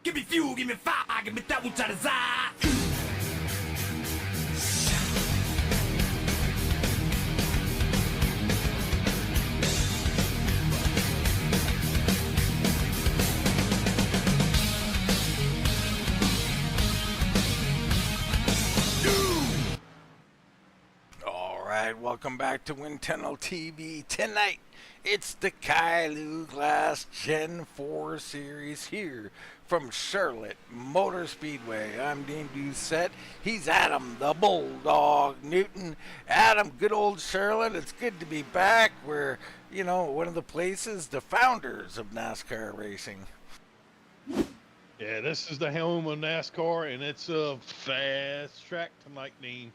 Give me fuel, give me fire, give me that which I desire. Alright, welcome back to Windtunnel TV. Tonight, it's the Kylou Glass Gen 4 series here from Charlotte Motor Speedway. I'm Dean Doucette. He's Adam, the Bulldog Newton. Adam, good old Charlotte. It's good to be back. We're, one of the places, the founders of NASCAR racing. Yeah, this is the home of NASCAR, and it's a fast track tonight, Dean.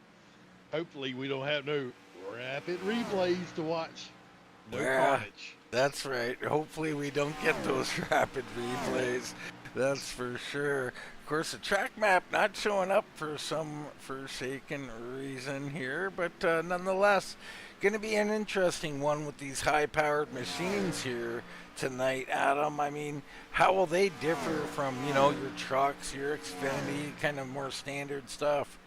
Hopefully we don't have no rapid replays to watch. No carnage. That's right. Hopefully we don't get those rapid replays. That's for sure. Of course, the track map not showing up for some forsaken reason here, but nonetheless, going to be an interesting one with these high-powered machines here tonight, Adam. I mean, how will they differ from, your trucks, your Xfinity, kind of more standard stuff?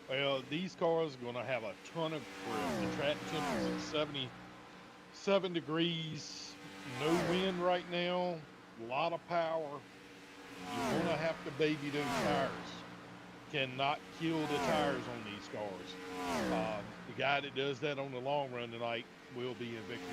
Well, these cars are going to have a ton of grip. The track temperature is 77 degrees, no wind right now, a lot of power. You're going to have to baby those tires. Cannot kill the tires on these cars. The guy that does that on the long run tonight will be in victory.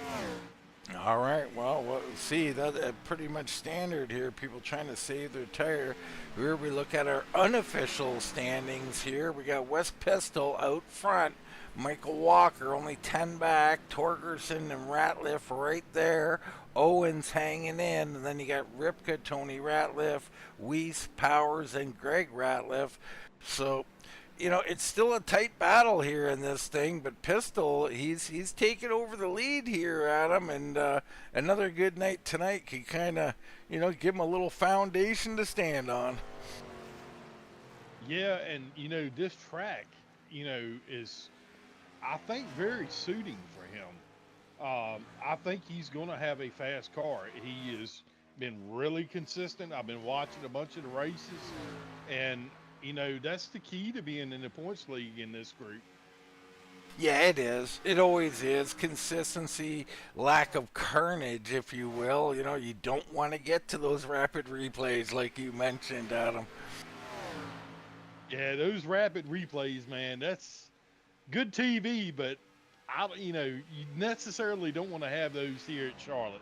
All right, well, see, that's pretty much standard here. People trying to save their tire. Here we look at our unofficial standings here. We got Wesley Pistole out front. Michael Walker only 10 back. Torgerson and Ratliff right there. Owens hanging in. And then you got Ripka, Tony Ratliff, Weiss, Powers, and Greg Ratliff. So, it's still a tight battle here in this thing, but Pistole, he's taking over the lead here, Adam, and another good night tonight can kind of, give him a little foundation to stand on. Yeah, and, this track, is, I think, very suiting for him. I think he's going to have a fast car. He has been really consistent. I've been watching a bunch of the races, and that's the key to being in the points league in this group. Yeah, it is. It always is. Consistency, lack of carnage, if you will. You don't want to get to those rapid replays like you mentioned, Adam. Yeah, those rapid replays, man, that's good TV, but you necessarily don't want to have those here at Charlotte.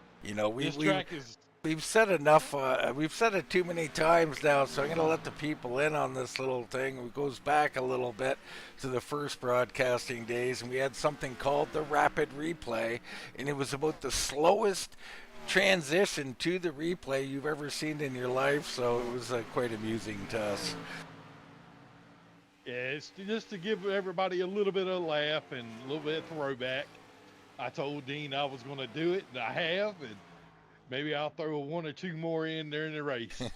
We've said enough. We've said it too many times now, so I'm going to let the people in on this little thing. It goes back a little bit to the first broadcasting days, and we had something called the rapid replay, and it was about the slowest transition to the replay you've ever seen in your life, so it was quite amusing to us. Yeah, it's just to give everybody a little bit of a laugh and a little bit of throwback. I told Dean I was going to do it, and I have, and maybe I'll throw one or two more in during the race. All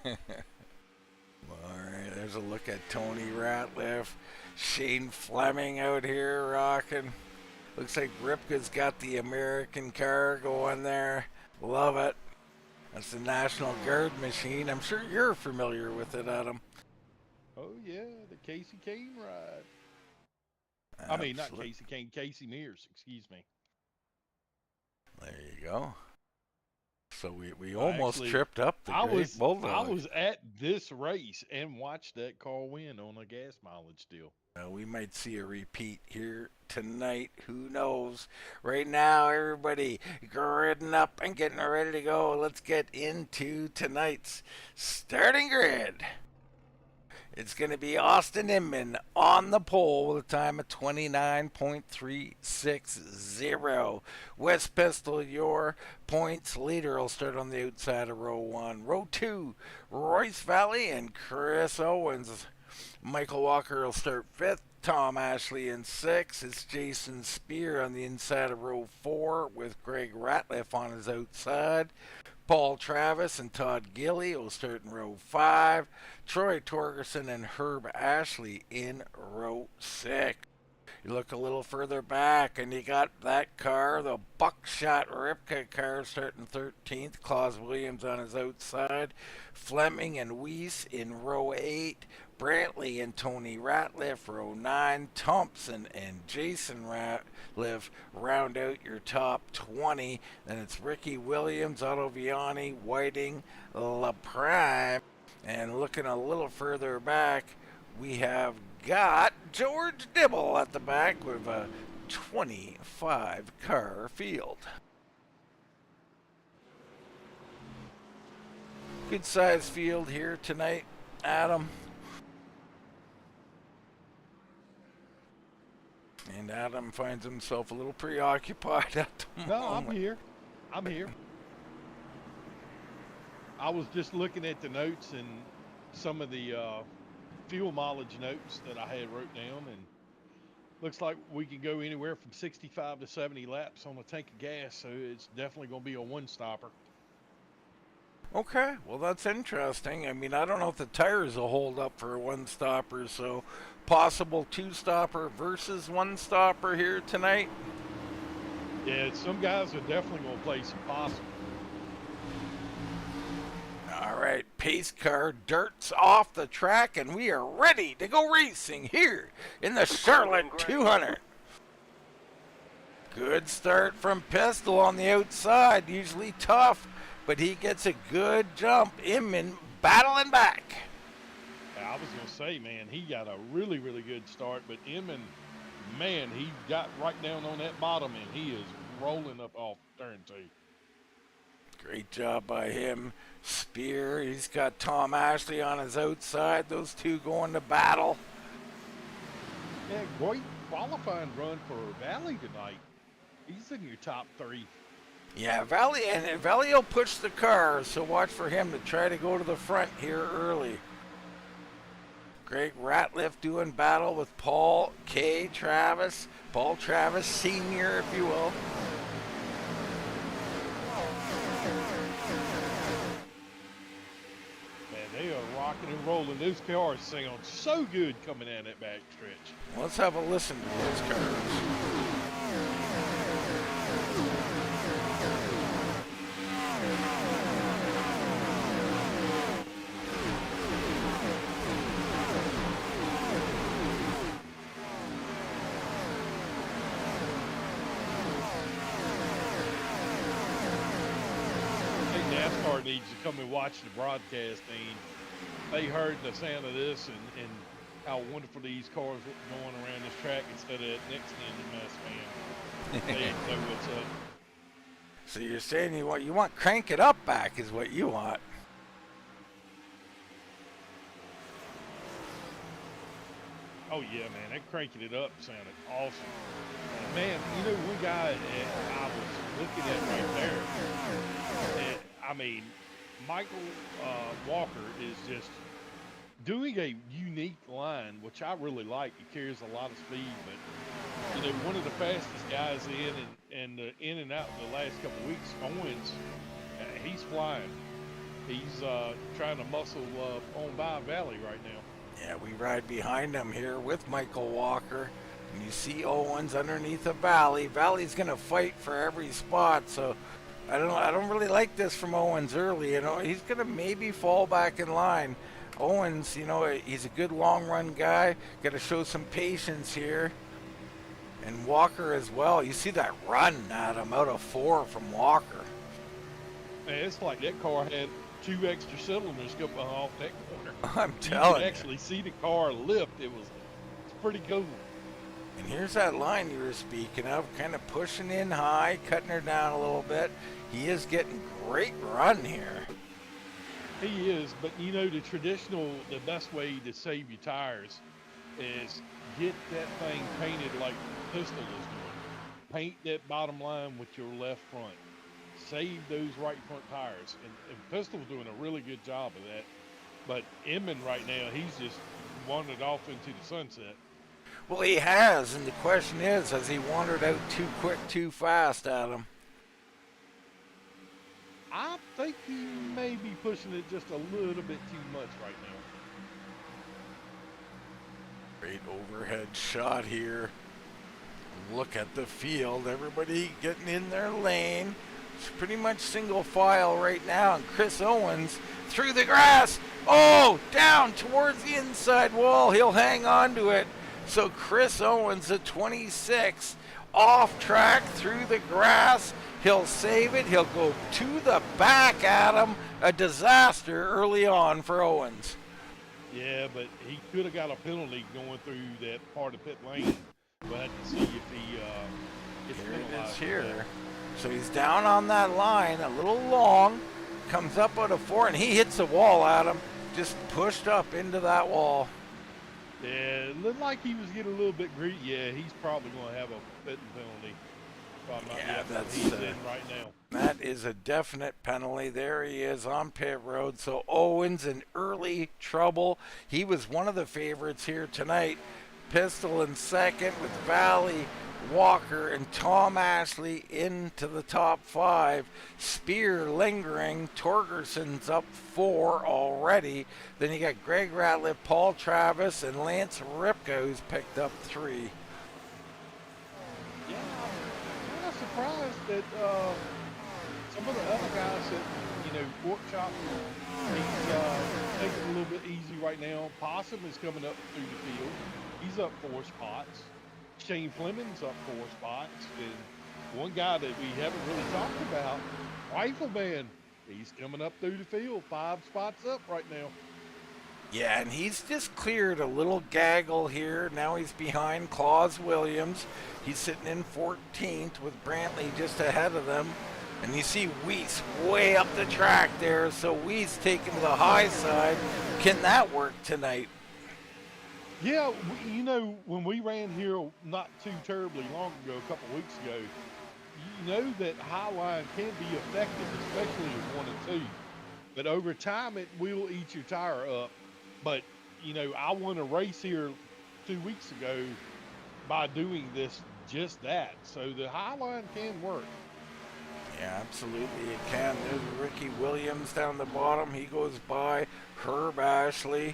right, there's a look at Tony Ratliff. Shane Fleming out here rocking. Looks like Ripka's got the American car going there. Love it. That's the National Guard machine. I'm sure you're familiar with it, Adam. Oh, yeah, the Casey Kane ride. Absolutely. I mean, not Casey Kane, Casey Mears, excuse me. There you go. So we almost tripped up the great Bulldog. I was at this race and watched that car win on a gas mileage deal. We might see a repeat here tonight. Who knows? Right now, everybody gridding up and getting ready to go. Let's get into tonight's starting grid. It's going to be Austin Inman on the pole with a time of 29.360. Wesley Pistole, your points leader, will start on the outside of row 1. Row 2, Royce Valley and Chris Owens. Michael Walker will start 5th. Tom Ashley in 6th. It's Jason Spear on the inside of row 4 with Greg Ratliff on his outside. Paul Travis and Todd Gilly will start in row 5. Troy Torgerson and Herb Ashley in row 6. You look a little further back, and you got that car, the Buckshot Ripka car, starting 13th. Claus Williams on his outside. Fleming and Weiss in row 8. Brantley and Tony Ratliff, row 9. Thompson and Jason Ratliff round out your top 20. Then it's Ricky Williams, Otto Whiting, La Prime. And looking a little further back, we have got George Dibble at the back with a 25 car field. Good size field here tonight, Adam. And Adam finds himself a little preoccupied at the moment. I'm here. I was just looking at the notes and some of the fuel mileage notes that I had wrote down, and looks like we can go anywhere from 65 to 70 laps on a tank of gas, so it's definitely going to be a one-stopper. Okay, well that's interesting. I mean, I don't know if the tires will hold up for a one-stopper, so possible two-stopper versus one-stopper here tonight. Yeah, some guys are definitely going to play some possum. All right, pace car dirts off the track, and we are ready to go racing here in the Charlotte 200. Good start from Pistole on the outside, usually tough, but he gets a good jump. Inman battling back. I was going to say, man, he got a really, really good start, but Inman, man, he got right down on that bottom, and he is rolling up off turn 2. Great job by him. Spear, he's got Tom Ashley on his outside. Those two going to battle. Yeah, great qualifying run for Valley tonight. He's in your top 3. Yeah, Valley will push the car, so watch for him to try to go to the front here early. Greg Ratliff doing battle with Paul Travis Sr., if you will. They are rocking and rolling. Those cars sound so good coming in that back stretch. Let's have a listen to those cars. I think NASCAR needs to come and watch the broadcast, and they heard the sound of this and how wonderful these cars were going around this track instead of that next engine mess, man. They didn't know what's up. So you're saying you want crank it up back is what you want. Oh yeah, man, that cranking it up sounded awesome. Man, you know, one guy I was looking at right there, and, I mean, Michael Walker is just doing a unique line, which I really like. He carries a lot of speed, but you know, one of the fastest guys in and out the last couple of weeks, Owens, he's flying. He's trying to muscle on by Valley right now. Yeah, we ride behind him here with Michael Walker. And you see Owens underneath the Valley. Valley's going to fight for every spot, so I don't really like this from Owens early. You know, he's going to maybe fall back in line. Owens, you know, he's a good long run guy. Got to show some patience here. And Walker as well. You see that run, Adam, out of 4 from Walker. Man, it's like that car had 2 extra cylinders coming off that corner. I'm telling you. You could actually see the car lift. It's pretty cool. And here's that line you were speaking of, kind of pushing in high, cutting her down a little bit. He is getting great run here. He is, but you know, the best way to save your tires is get that thing painted like Pistole is doing. Paint that bottom line with your left front. Save those right front tires. And Pistole's doing a really good job of that. But Inman right now, he's just wandered off into the sunset. Well, he has, and the question is, has he wandered out too quick, too fast, Adam? I think he may be pushing it just a little bit too much right now. Great overhead shot here Look at the field. Everybody getting in their lane. It's pretty much single file right now. And Chris Owens through the grass. Oh, down towards the inside wall. He'll hang on to it. So Chris Owens at 26, off track through the grass. He'll save it. He'll go to the back at him. A disaster early on for Owens. Yeah, but he could have got a penalty going through that part of pit lane. We'll have to see if he gets penalized. It is here. So he's down on that line, a little long, comes up out of 4, and he hits the wall at him. Just pushed up into that wall. Yeah, it looked like he was getting a little bit greedy. Yeah, he's probably going to have a pitting penalty. That's he's in right now. That is a definite penalty. There he is on pit road. So Owens in early trouble. He was one of the favorites here tonight. Pistole in second with Valley, Walker, and Tom Ashley into the top 5. Spear lingering. Torgerson's up 4 already. Then you got Greg Ratliff, Paul Travis, and Lance Ripka, who's picked up 3. Yeah, I'm kind of surprised that some of the other guys that, Pork Chop, he's taking it a little bit easy right now. Possum is coming up through the field. He's up 4 spots. Shane Fleming's up 4 spots. And one guy that we haven't really talked about, Rifleman, he's coming up through the field, 5 spots up right now. Yeah, and he's just cleared a little gaggle here. Now he's behind Claus Williams. He's sitting in 14th with Brantley just ahead of them. And you see Weiss way up the track there. So Weiss taking to the high side. Can that work tonight? Yeah, when we ran here not too terribly long ago, a couple weeks ago, you know that high line can be effective, especially with 1 and 2. But over time, it will eat your tire up. But, I won a race here 2 weeks ago by doing just that. So the high line can work. Yeah, absolutely it can. There's Ricky Williams down the bottom. He goes by Herb Ashley.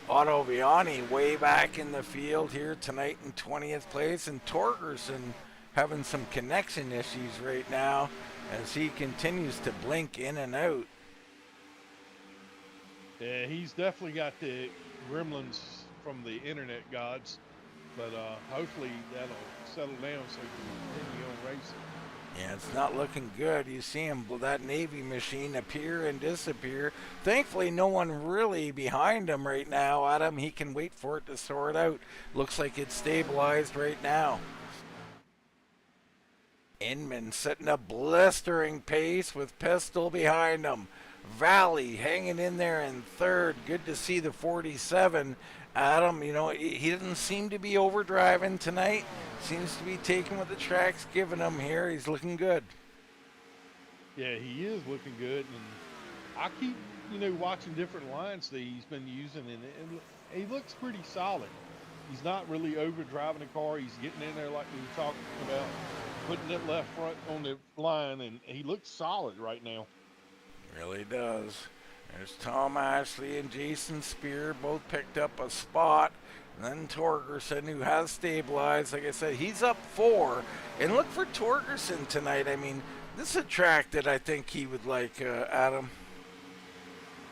Otto Viani way back in the field here tonight in 20th place. And Torgerson having some connection issues right now as he continues to blink in and out. Yeah, he's definitely got the gremlins from the internet gods. But hopefully that'll settle down so he can continue on racing. Yeah, it's not looking good. You see him, that Navy machine, appear and disappear. Thankfully, no one really behind him right now. Adam, he can wait for it to sort out. Looks like it's stabilized right now. Inman setting a blistering pace with Pistole behind him. Valley hanging in there in 3rd. Good to see the 47. Adam, he doesn't seem to be overdriving tonight. Seems to be taking what the track's giving him here. He's looking good. Yeah, he is looking good. And I keep, watching different lines that he's been using, and he looks pretty solid. He's not really overdriving the car. He's getting in there like we were talking about, putting that left front on the line, and he looks solid right now. Really does. There's Tom Ashley and Jason Spear, both picked up a spot. And then Torgerson, who has stabilized. Like I said, he's up 4. And look for Torgerson tonight. I mean, this is a track that I think he would like, Adam.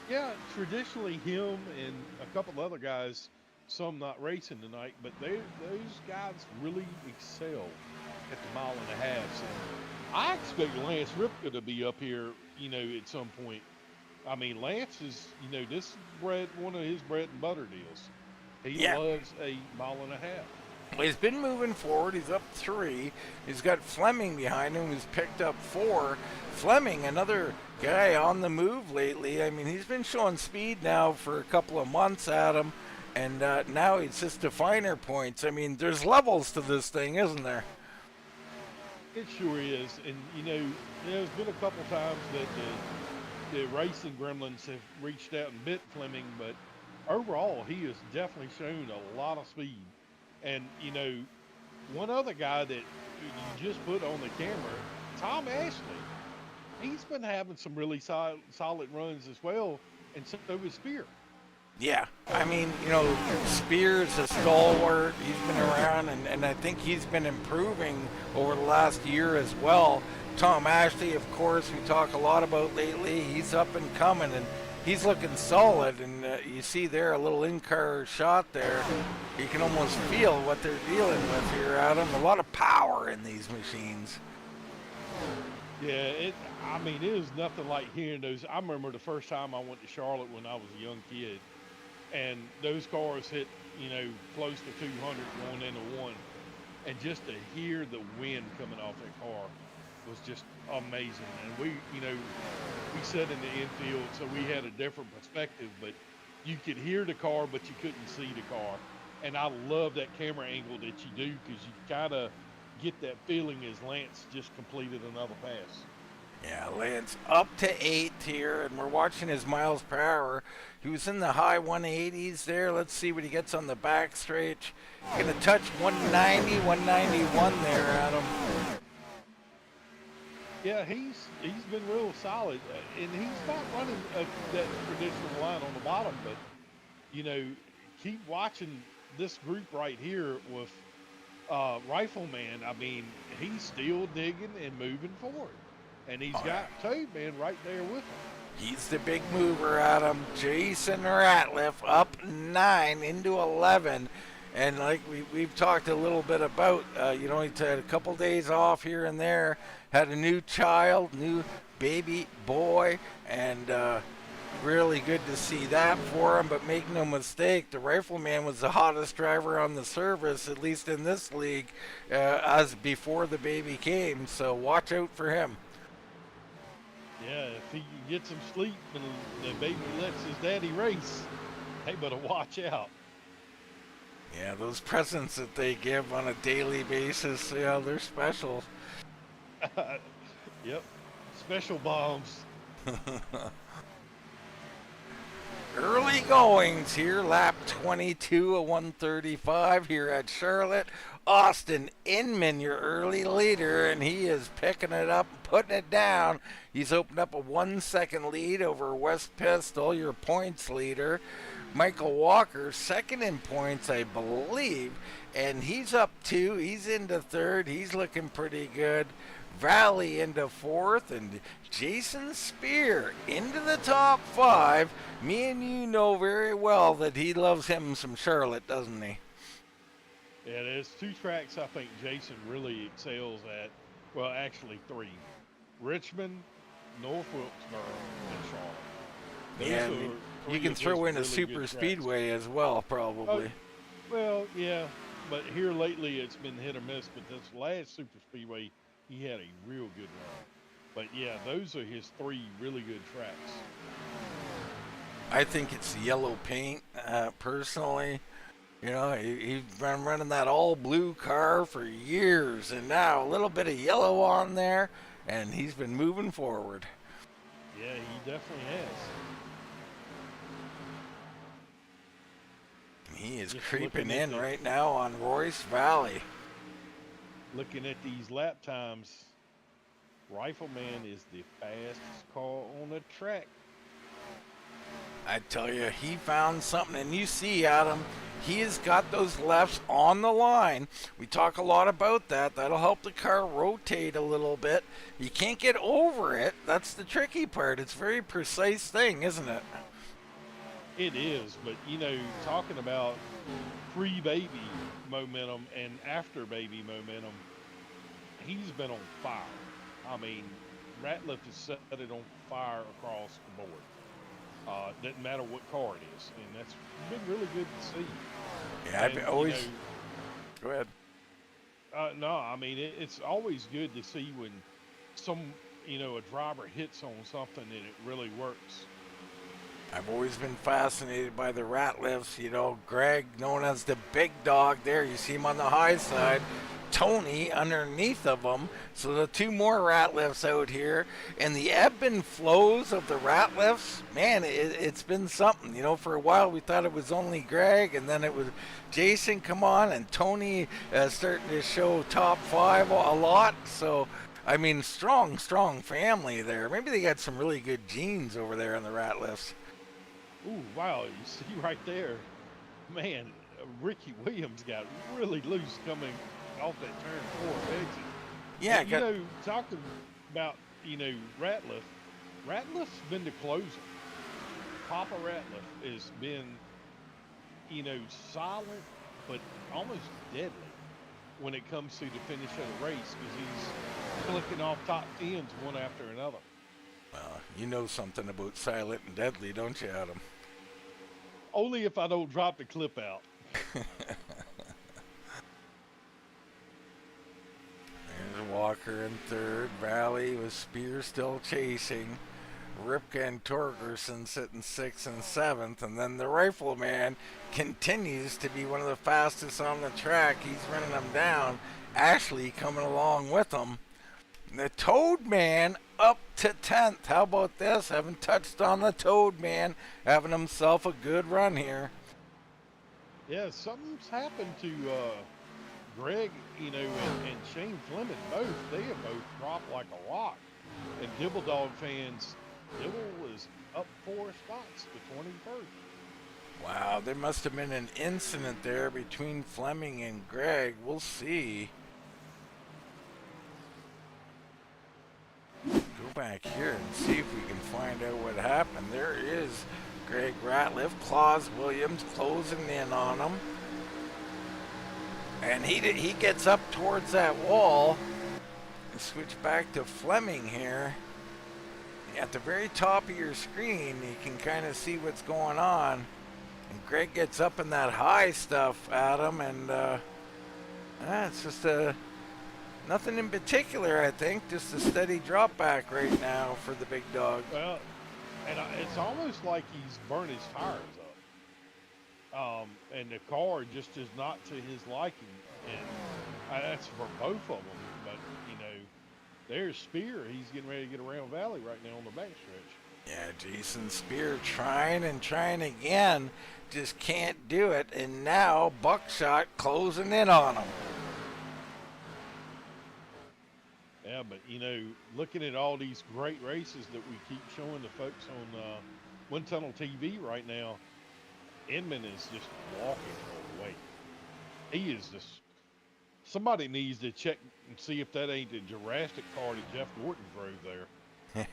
Yeah, traditionally him and a couple other guys, some not racing tonight, but those guys really excel at the 1.5 miles. And I expect Lance Ripka to be up here, at some point. I mean, Lance is, this is one of his bread and butter deals. He loves a 1.5 miles. Well, he's been moving forward. He's up 3. He's got Fleming behind him, who's picked up 4. Fleming, another guy on the move lately. I mean, he's been showing speed now for a couple of months, Adam, and now it's just the finer points. I mean, there's levels to this thing, isn't there? It sure is. And, there's been a couple times that the racing gremlins have reached out and bit Fleming, but overall, he has definitely shown a lot of speed. And, one other guy that you just put on the camera, Tom Ashley, he's been having some really solid runs as well, and so is Spear. Yeah, I mean, you know, Spears, a stalwart, he's been around, and I think he's been improving over the last year as well. Tom Ashley, of course, we talk a lot about lately. He's up and coming, and he's looking solid. And you see there a little in-car shot there. You can almost feel what they're dealing with here, Adam. A lot of power in these machines. Yeah, I mean, it was nothing like hearing those. I remember the first time I went to Charlotte when I was a young kid, and those cars hit, close to 200 going into one, and just to hear the wind coming off that car was just amazing. And we sat in the infield, so we had a different perspective, but you could hear the car, but you couldn't see the car. And I love that camera angle that you do, because you kind of get that feeling as Lance just completed another pass. Yeah, Lance up to 8th here, and we're watching his miles per hour. He was in the high 180s there. Let's see what he gets on the back stretch. Going to touch 190, 191 there, Adam. Yeah, he's been real solid, and he's not running that traditional line on the bottom, but keep watching this group right here with Rifleman. I mean, he's still digging and moving forward, and he's got Toadman right there with him. He's the big mover, Adam. Jason Ratliff up 9 into 11. And like we've talked a little bit about, he's had a couple days off here and there, had a new child, new baby boy, and really good to see that for him. But make no mistake, the Rifleman was the hottest driver on the service, at least in this league, as before the baby came. So watch out for him. Yeah, if he can get some sleep and the baby lets his daddy race, they better watch out. Yeah, those presents that they give on a daily basis, they're special. Yep, special bombs. Early goings here, lap 22 of 135 here at Charlotte. Austin Inman, your early leader, and he is picking it up, putting it down. He's opened up a 1 second lead over Wesley Pistole, your points leader. Michael Walker, second in points, I believe, and he's up 2. He's into 3rd. He's looking pretty good. Valley into 4th, and Jason Spear into the top 5. Me and you know very well that he loves him some Charlotte, doesn't he? Yeah, there's 2 tracks I think Jason really excels at. Well, actually 3. Richmond, North Wilkesboro, and Charlotte. Those you can throw in a super speedway as well, probably. Well, yeah, but here lately it's been hit or miss, but this last super speedway, he had a real good run. But yeah, those are his 3 really good tracks. I think it's the yellow paint, personally. He's been running that all blue car for years, and now a little bit of yellow on there, and he's been moving forward. Yeah, he definitely has. He is creeping in right now on Royce Valley. Looking at these lap times, Rifleman is the fastest car on the track. I tell you, he found something, and you see, Adam, he has got those lefts on the line. We talk a lot about that. That'll help the car rotate a little bit. You can't get over it. That's the tricky part. It's a very precise thing, isn't it? It is, but talking about pre-baby momentum and after baby momentum, he's been on fire. I mean, Ratliff has set it on fire across the board. Doesn't matter what car it is, and that's been really good to see. Yeah, I've always. Go ahead. No, I mean it's always good to see when a driver hits on something and it really works. I've always been fascinated by the Ratliffs. Greg, known as the big dog there. You see him on the high side. Tony underneath of them. So the 2 more Ratliffs out here. And the ebb and flows of the Ratliffs, man, it's been something. For a while we thought it was only Greg, and then it was Jason come on, and Tony starting to show top 5 a lot. So, I mean, strong family there. Maybe they got some really good genes over there in the Ratliffs. Ooh, wow! You see right there, man. Ricky Williams got really loose coming off that turn 4 exit. Yeah, And, talking about Ratliff. Ratliff's been the closer. Papa Ratliff has been silent but almost deadly when it comes to the finish of the race because he's clicking off top 10s one after another. well, you know something about silent and deadly, don't you, Adam? Only if I don't drop the clip out. There's Walker in third. Valley with Spear still chasing. Ripka and Torgerson sitting 6th and 7th. And then the Rifleman continues to be one of the fastest on the track. He's running them down. Ashley coming along with him. The Toad Man up to 10th. How about this? Haven't touched on the Toad Man. Having himself a good run here. Yeah, something's happened to Greg, and Shane Fleming both. They have both dropped like a rock. And Dibble Dog fans, Dibble is up 4 spots to 21st. Wow, there must have been an incident there between Fleming and Greg. We'll see. Go back here and see if we can find out what happened. There is Greg Ratliff, Claus Williams closing in on him. And he gets up towards that wall. And switch back to Fleming here. At the very top of your screen, you can kind of see what's going on. And Greg gets up in that high stuff, Adam, and it's just nothing in particular, I think. Just a steady drop back right now for the big dog. Well, and it's almost like he's burned his tires up. And the car just is not to his liking. And that's for both of them. But, there's Spear. He's getting ready to get around Valley right now on the backstretch. Yeah, Jason Spear trying and trying again. Just can't do it. And now Buckshot closing in on him. Yeah, but, looking at all these great races that we keep showing the folks on Wind Tunnel TV right now, Inman is just walking away. He is just... Somebody needs to check and see if that ain't the Jurassic car that Jeff Gordon drove there.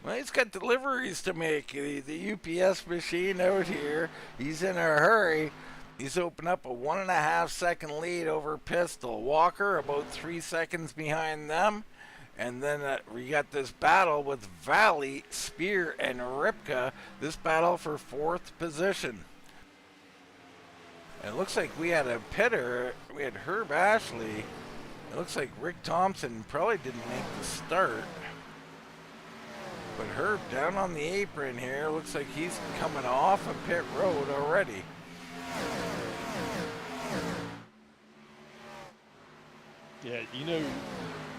Well, he's got deliveries to make. The UPS machine out here, he's in a hurry. He's opened up a 1.5 second lead over Pistole. Walker about 3 seconds behind them. And then we got this battle with Valley, Spear, and Ripka. This battle for 4th position. And it looks like we had a pitter. We had Herb Ashley. It looks like Rick Thompson probably didn't make the start. But Herb down on the apron here. Looks like he's coming off of pit road already. Yeah,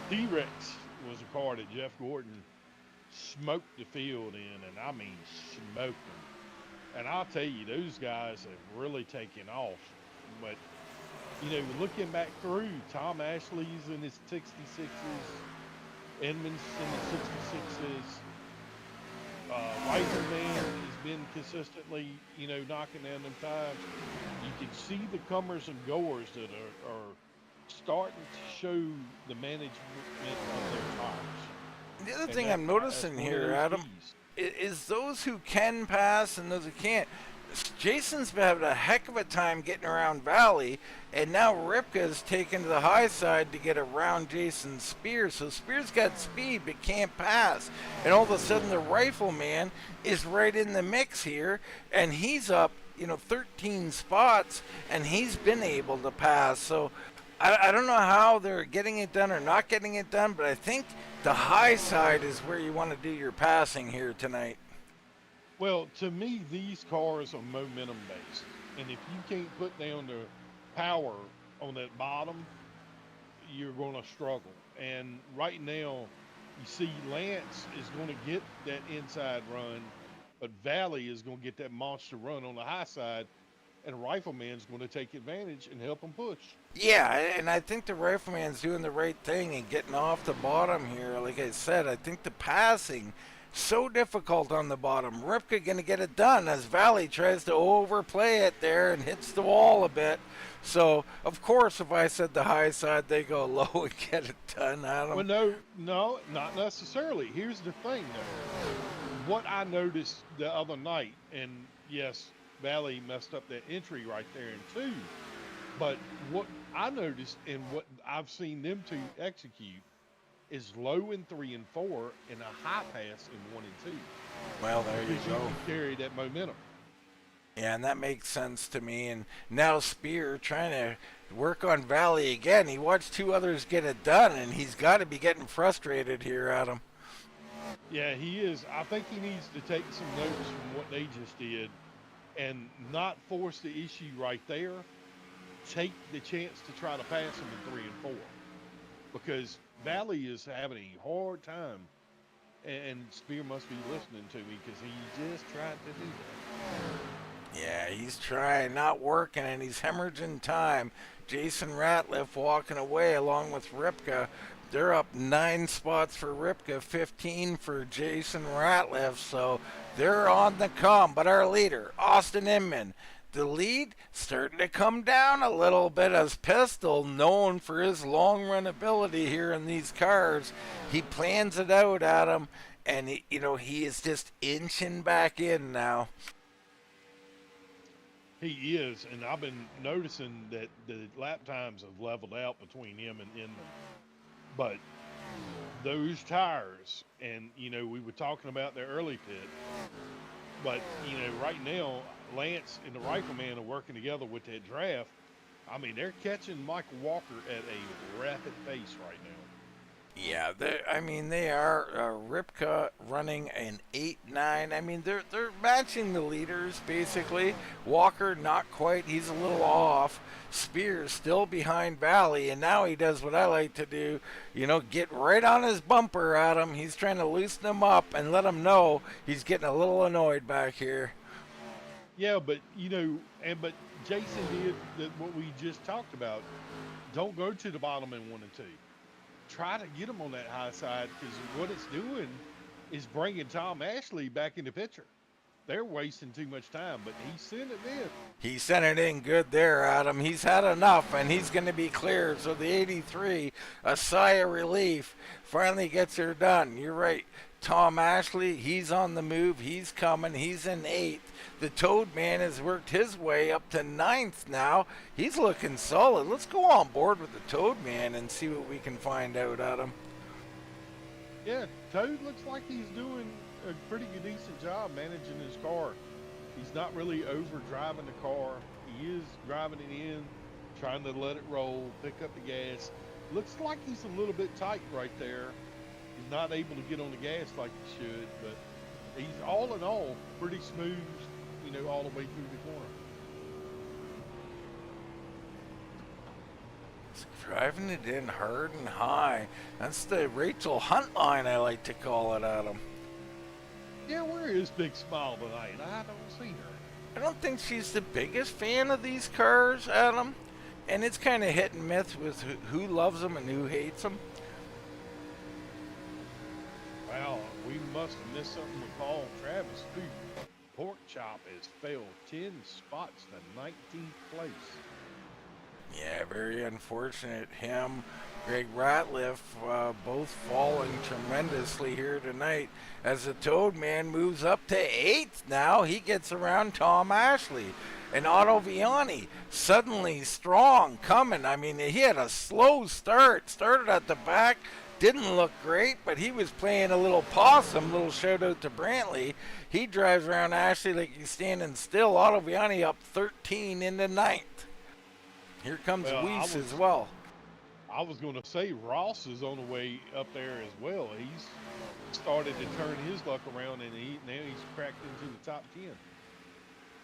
T-Rex was a car that Jeff Gordon smoked the field in, and I mean smoked them. And I'll tell you, those guys have really taken off. But, looking back through, Tom Ashley's in his 66s, Inman's in the 66s, Rifleman has been consistently, knocking down them times. You can see the comers and goers that are starting to show the management of their tires. The other thing I'm noticing here, Adam, is those who can pass and those who can't. Jason's been having a heck of a time getting around Valley, and now Ripka's taken to the high side to get around Jason Spear. So Spear's got speed but can't pass. And all of a sudden the Rifleman is right in the mix here, and he's up, 13 spots, and he's been able to pass. So I don't know how they're getting it done or not getting it done, but I think the high side is where you want to do your passing here tonight. Well, to me, these cars are momentum based. And if you can't put down the power on that bottom, you're going to struggle. And right now, you see Lance is going to get that inside run, but Valley is going to get that monster run on the high side, and Rifleman's going to take advantage and help them push. Yeah, and I think the Rifleman's doing the right thing and getting off the bottom here. Like I said, I think the passing So difficult on the bottom. Ripka going to get it done as Valley tries to overplay it there and hits the wall a bit. So, of course, if I said the high side, they go low and get it done, Adam. Well, no, not necessarily. Here's the thing, though. What I noticed the other night, and yes, Valley messed up that entry right there in 2, but what I noticed and what I've seen them two execute is low in 3 and 4 and a high pass in 1 and 2. Well, there you Because go. can carry that momentum. Yeah, and that makes sense to me. And now Spear trying to work on Valley again. He watched 2 others get it done, and he's got to be getting frustrated here, Adam. Yeah, he is. I think he needs to take some notes from what they just did and not force the issue right there. Take the chance to try to pass him in 3 and 4. Because Valley is having a hard time. And Spear must be listening to me because he just tried to do that. Yeah, he's trying, not working, and he's hemorrhaging time. Jason Ratliff walking away along with Ripka. They're up 9 spots for Ripka, 15 for Jason Ratliff, so they're on the come. But our leader, Austin Inman, the lead starting to come down a little bit as Pistole, known for his long run ability here in these cars. He plans it out, Adam, and he is just inching back in now. He is, and I've been noticing that the lap times have leveled out between him and Inman. But those tires, and we were talking about the early pit, but right now Lance and the Rifleman are working together with that draft. I mean, they're catching Michael Walker at a rapid pace right now. Yeah, they are. Ripka running an 8-9. I mean, they're matching the leaders basically. Walker not quite. He's a little off. Spears still behind Valley, and now he does what I like to do. Get right on his bumper at him. He's trying to loosen him up and let him know he's getting a little annoyed back here. Yeah, but but Jason did what we just talked about. Don't go to the bottom in 1 and 2. Try to get him on that high side, because what it's doing is bringing Tom Ashley back in the picture. They're wasting too much time, but he sent it in. He sent it in good there, Adam. He's had enough, and he's going to be cleared. So the 83, a sigh of relief, finally gets her done. You're right. Tom Ashley, he's on the move. He's coming. He's in 8th. The Toad Man has worked his way up to 9th now. He's looking solid. Let's go on board with the Toad Man and see what we can find out, Adam. Yeah, Toad looks like he's doing a pretty good, decent job managing his car. He's not really over driving the car. He is driving it in, trying to let it roll, pick up the gas. Looks like he's a little bit tight right there. He's not able to get on the gas like he should, but he's all in all pretty smooth, all the way through the corner. He's driving it in hard and high. That's the Rachel Hunt line, I like to call it, Adam. Yeah, where is Big Smile tonight? I don't see her. I don't think she's the biggest fan of these cars, Adam. And it's kind of hit and miss with who loves them and who hates them. Well, we must have missed something with Paul Travis, too. Pork Chop has fell 10 spots to 19th place. Yeah, very unfortunate. Him, Greg Ratliff, both falling tremendously here tonight. As the Toad Man moves up to 8th now, he gets around Tom Ashley. And Otto Viani, suddenly strong, coming. I mean, he had a slow start. Started at the back. Didn't look great, but he was playing a little possum. Little shout out to Brantley. He drives around Ashley like he's standing still. Otto Viani up 13 into 9th. Here comes Weiss as well. I was going to say Ross is on the way up there as well. He's started to turn his luck around, and now he's cracked into the top 10.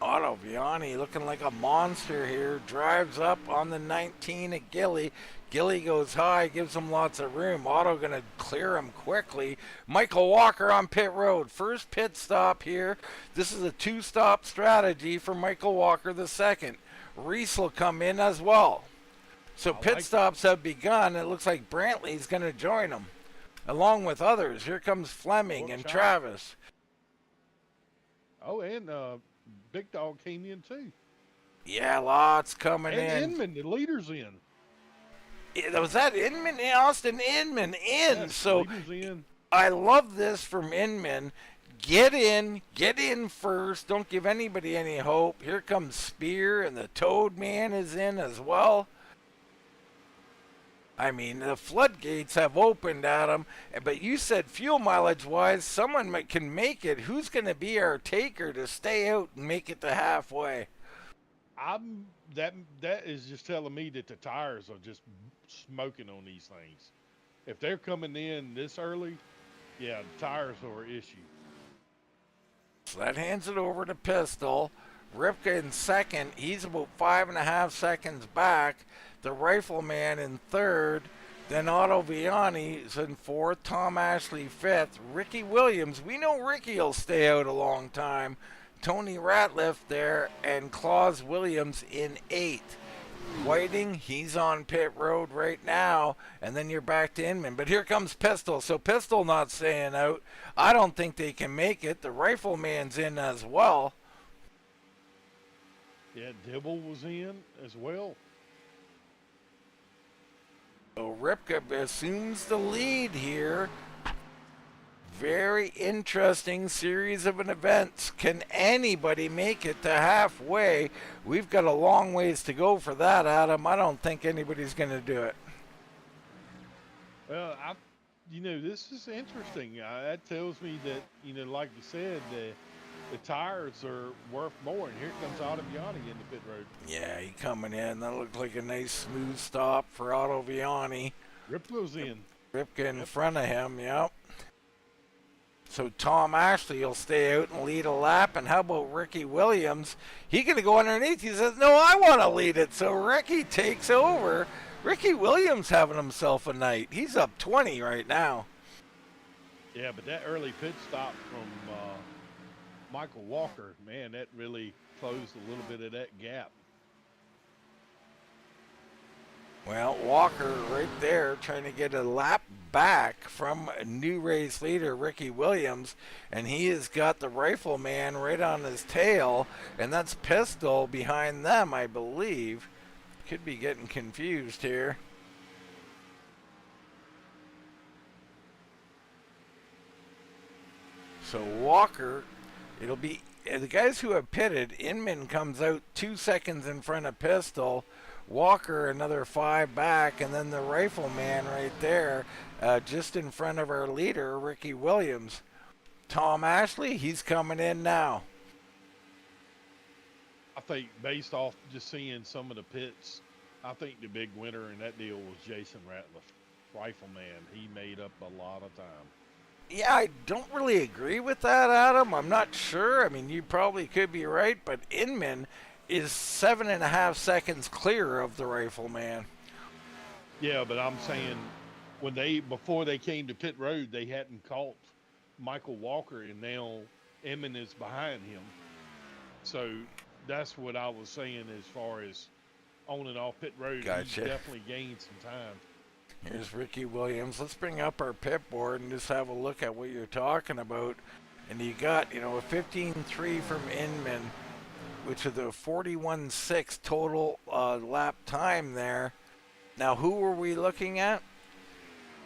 Otto Viani looking like a monster here. Drives up on the 19 at Gilly. Gilly goes high, gives him lots of room. Otto going to clear him quickly. Michael Walker on pit road. First pit stop here. This is a 2-stop strategy for Michael Walker the second. Reese will come in as well. So pit stops have begun. It looks like Brantley's going to join him. along with others. Here comes Fleming Well, and Charlotte. Travis. Oh, and Big Dog came in too. Yeah, lots coming And in. Inman, the leader's in. Was that Inman? Austin Inman in. Yes, So leader's in. I love this from Inman. Get in first. Don't give anybody any hope. Here comes Spear, and the Toad Man is in as well. I mean, the floodgates have opened, Adam. But you said fuel mileage-wise, someone can make it. Who's going to be our taker to stay out and make it to halfway? That is just telling me that the tires are just smoking on these things. If they're coming in this early, yeah, the tires are an issue. So that hands it over to Pistole. Ripka in second. He's about 5.5 seconds back. The Rifleman in third. Then Otto Viani is in fourth. Tom Ashley fifth. Ricky Williams. We know Ricky will stay out a long time. Tony Ratliff there. And Claus Williams in eighth. Whiting, he's on pit road right now, and then you're back to Inman. But here comes Pistole. So Pistole not staying out. I don't think they can make it. The Rifleman's in as well. Yeah, Dibble was in as well. So Ripka assumes the lead here. Very interesting series of events. Can anybody make it to halfway? We've got a long ways to go for that, Adam. I don't think anybody's going to do it. Well, this is interesting. That tells me that, like you said, the tires are worth more. And here comes Otto Viani in the pit road. Yeah, he coming in. That looked like a nice smooth stop for Otto Viani. Ripko's in. Ripka in front of him, yep. So Tom Ashley will stay out and lead a lap. And how about Ricky Williams? He's going to go underneath. He says, no, I want to lead it. So Ricky takes over. Ricky Williams having himself a night. He's up 20 right now. Yeah, but that early pit stop from Michael Walker, man, that really closed a little bit of that gap. Well, Walker right there trying to get a lap back from a new race leader, Ricky Williams, and he has got the Rifleman right on his tail, and that's Pistole behind them, I believe. Could be getting confused here. So Walker, it'll be the guys who have pitted. Inman comes out 2 seconds in front of Pistole. Walker another 5 back, and then the Rifleman right there just in front of our leader, Ricky Williams. Tom Ashley, he's coming in now. I think based off just seeing some of the pits, I think the big winner in that deal was Jason Ratliff, Rifleman. He made up a lot of time. Yeah, I don't really agree with that, Adam. I'm not sure. I mean, you probably could be right, but Inman is 7.5 seconds clear of the Rifleman. Yeah, but I'm saying before they came to pit road, they hadn't caught Michael Walker, and now Inman is behind him. So that's what I was saying as far as on and off pit road. Gotcha. He definitely gained some time. Here's Ricky Williams. Let's bring up our pit board and just have a look at what you're talking about. And you got, a 15.3 from Inman, which is a 41.6 total lap time there. Now, who were we looking at?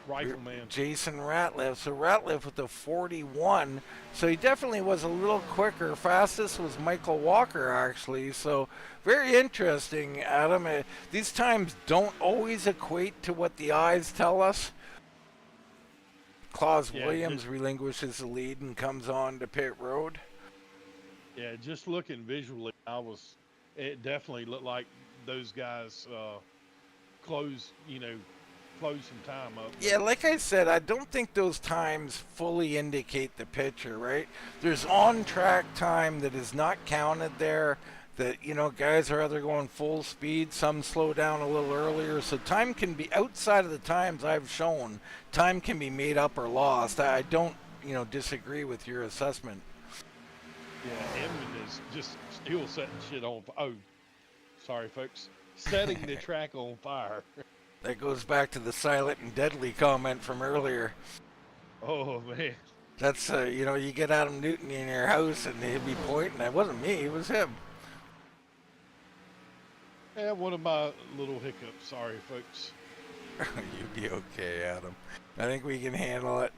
Rifleman. Jason Ratliff. So Ratliff with the 41. So he definitely was a little quicker. Fastest was Michael Walker, actually. So very interesting, Adam. These times don't always equate to what the eyes tell us. Claus Williams relinquishes the lead and comes on to pit road. Yeah, just looking visually, it definitely looked like those guys closed some time up. Yeah, like I said, I don't think those times fully indicate the picture, right? There's on-track time that is not counted there, that, guys are either going full speed, some slow down a little earlier, so time can be, outside of the times I've shown, time can be made up or lost. I don't, disagree with your assessment. Yeah, Inman is just still setting shit on fire. Oh, sorry, folks. Setting the track on fire. That goes back to the silent and deadly comment from earlier. Oh man. That's, you know, you get Adam Newton in your house and he'll be pointing. It wasn't me, it was him. Yeah, one of my little hiccups. Sorry, folks. You'd be okay, Adam. I think we can handle it.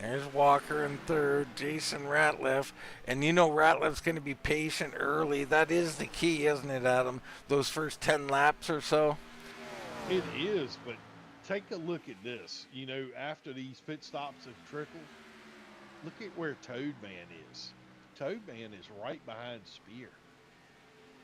There's Walker in third, Jason Ratliff. And you know Ratliff's going to be patient early. That is the key, isn't it, Adam? Those first 10 laps or so. It is, but take a look at this. You know, after these pit stops have trickled, look at where Toad Man is. Toad Man is right behind Spear.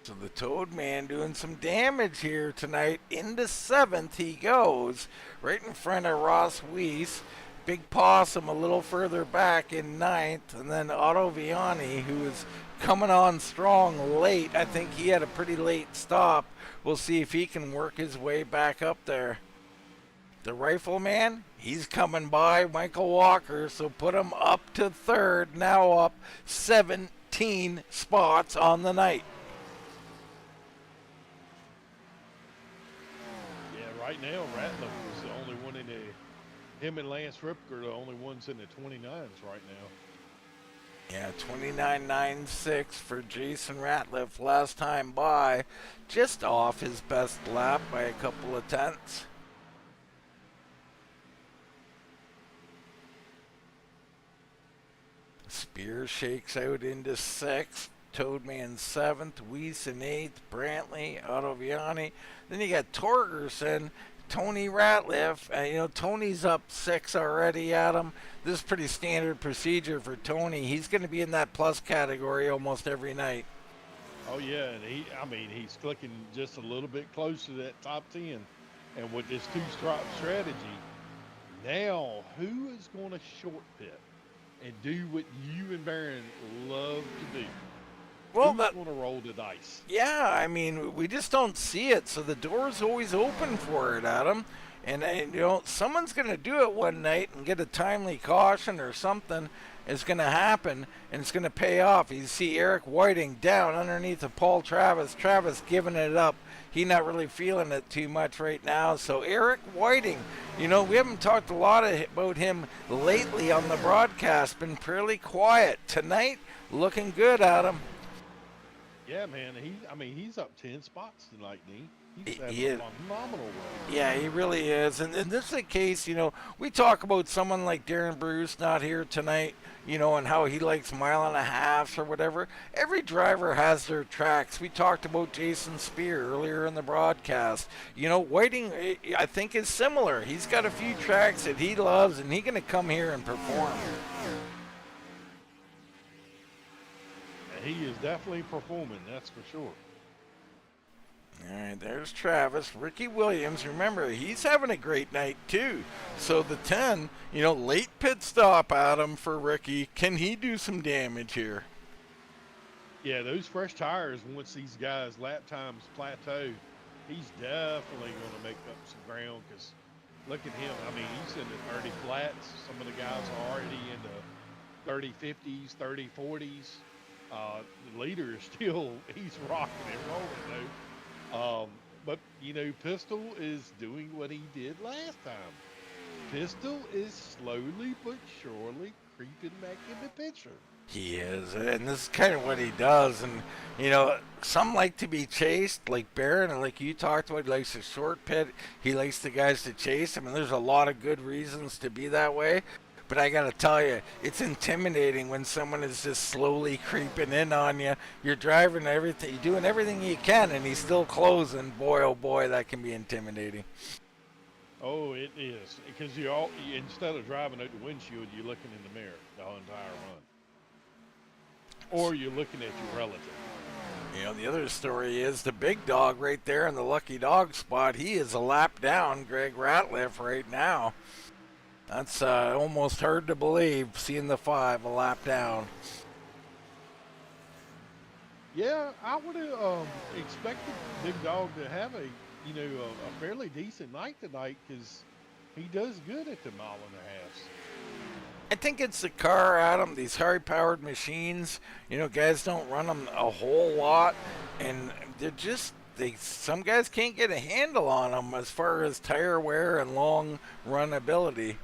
So the Toad Man doing some damage here tonight. Into 7th he goes, right in front of Ross Weiss. Big Possum a little further back in 9th, and then Otto Viani, who is coming on strong late. I think he had a pretty late stop. We'll see if he can work his way back up there. The Rifleman, he's coming by Michael Walker, so put him up to 3rd, now up 17 spots on the night. Yeah, right now, Ratliff is the only one in the... Him and Lance Ripker are the only ones in the 29s right now. Yeah, 29.96 for Jason Ratliff last time by. Just off his best lap by a couple of tenths. Spear shakes out into 6th. Toadman 7th. Weiss in 8th. Brantley, Ottoviani. Then you got Torgerson, Tony Ratliff. You know, Tony's up 6 already, Adam. This is pretty standard procedure for Tony. He's going to be in that plus category almost every night. Oh yeah, and he's clicking just a little bit closer to that top 10. And with this two-strap strategy, now who is going to short pit and do what you and Barron love to do? Well, Who's going to roll the dice? Yeah, I mean, we just don't see it, so the door's always open for it, Adam. And you know, someone's going to do it one night and get a timely caution or something is going to happen, and it's going to pay off. You see Eric Whiting down underneath of Paul Travis. Travis giving it up. He's not really feeling it too much right now. So Eric Whiting, you know, we haven't talked a lot about him lately on the broadcast. Been fairly quiet. Tonight, looking good, Adam. Yeah, man. He's up 10 spots tonight, Dean. He's having He a is. phenomenal run. Yeah, he really is. And this is a case, you know, we talk about someone like Darren Bruce not here tonight, you know, and how he likes 1.5 miles or whatever. Every driver has their tracks. We talked about Jason Spear earlier in the broadcast. You know, Whiting, I think, is similar. He's got a few tracks that he loves, and he's going to come here and perform. And he is definitely performing, that's for sure. All right, there's Travis. Ricky Williams, remember, he's having a great night too. So the 10, you know, late pit stop, Adam, for Ricky. Can he do some damage here? Yeah, those fresh tires, once these guys' lap times plateau, he's definitely going to make up some ground because look at him. I mean, he's in the 30 flats. Some of the guys are already in the 30 50s, 30 40s. The leader is still, he's rocking and rolling though. But, you know, Pistole is doing what he did last time. Pistole is slowly but surely creeping back in the picture. He is, and this is kind of what he does. And, you know, some like to be chased, like Barron, and like you talked about, he likes to short pit. He likes the guys to chase him, and there's a lot of good reasons to be that way. But I got to tell you, it's intimidating when someone is just slowly creeping in on you. You're driving everything, you're doing everything you can, and he's still closing. Boy, oh boy, that can be intimidating. Oh, it is. Because instead of driving out the windshield, you're looking in the mirror the whole entire run. Or you're looking at your relative. You know, the other story is the big dog right there in the lucky dog spot. He is a lap down Greg Ratliff right now. That's almost hard to believe, seeing the 5 a lap down. Yeah, I would have expected Big Dog to have a fairly decent night tonight because he does good at the 1.5 miles. I think it's the car, Adam. These high-powered machines, you know, guys don't run them a whole lot, and they're just some guys can't get a handle on them as far as tire wear and long run ability.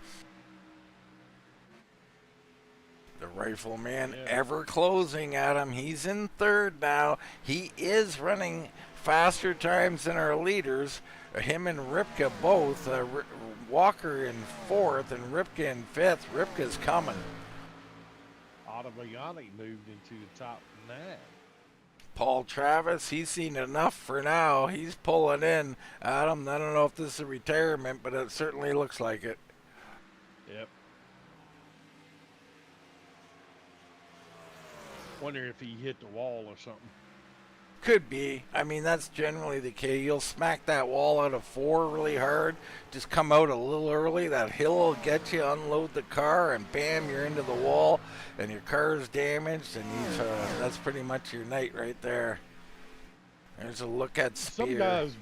The rifleman Yeah. ever closing at him. He's in third now. He is running faster times than our leaders. Him and Ripka both. Walker in fourth and Ripka in fifth. Ripka's coming. Ottaviani moved into the top 9. Paul Travis, he's seen enough for now. He's pulling in. Adam, I don't know if this is a retirement, but it certainly looks like it. Yep. Wonder if he hit the wall or something. Could be. I mean, that's generally the case. You'll smack that wall out of 4 really hard. Just come out a little early. That hill will get you, unload the car, and bam, you're into the wall, and your car's damaged, and that's pretty much your night right there. There's a look at Spear. Some guys,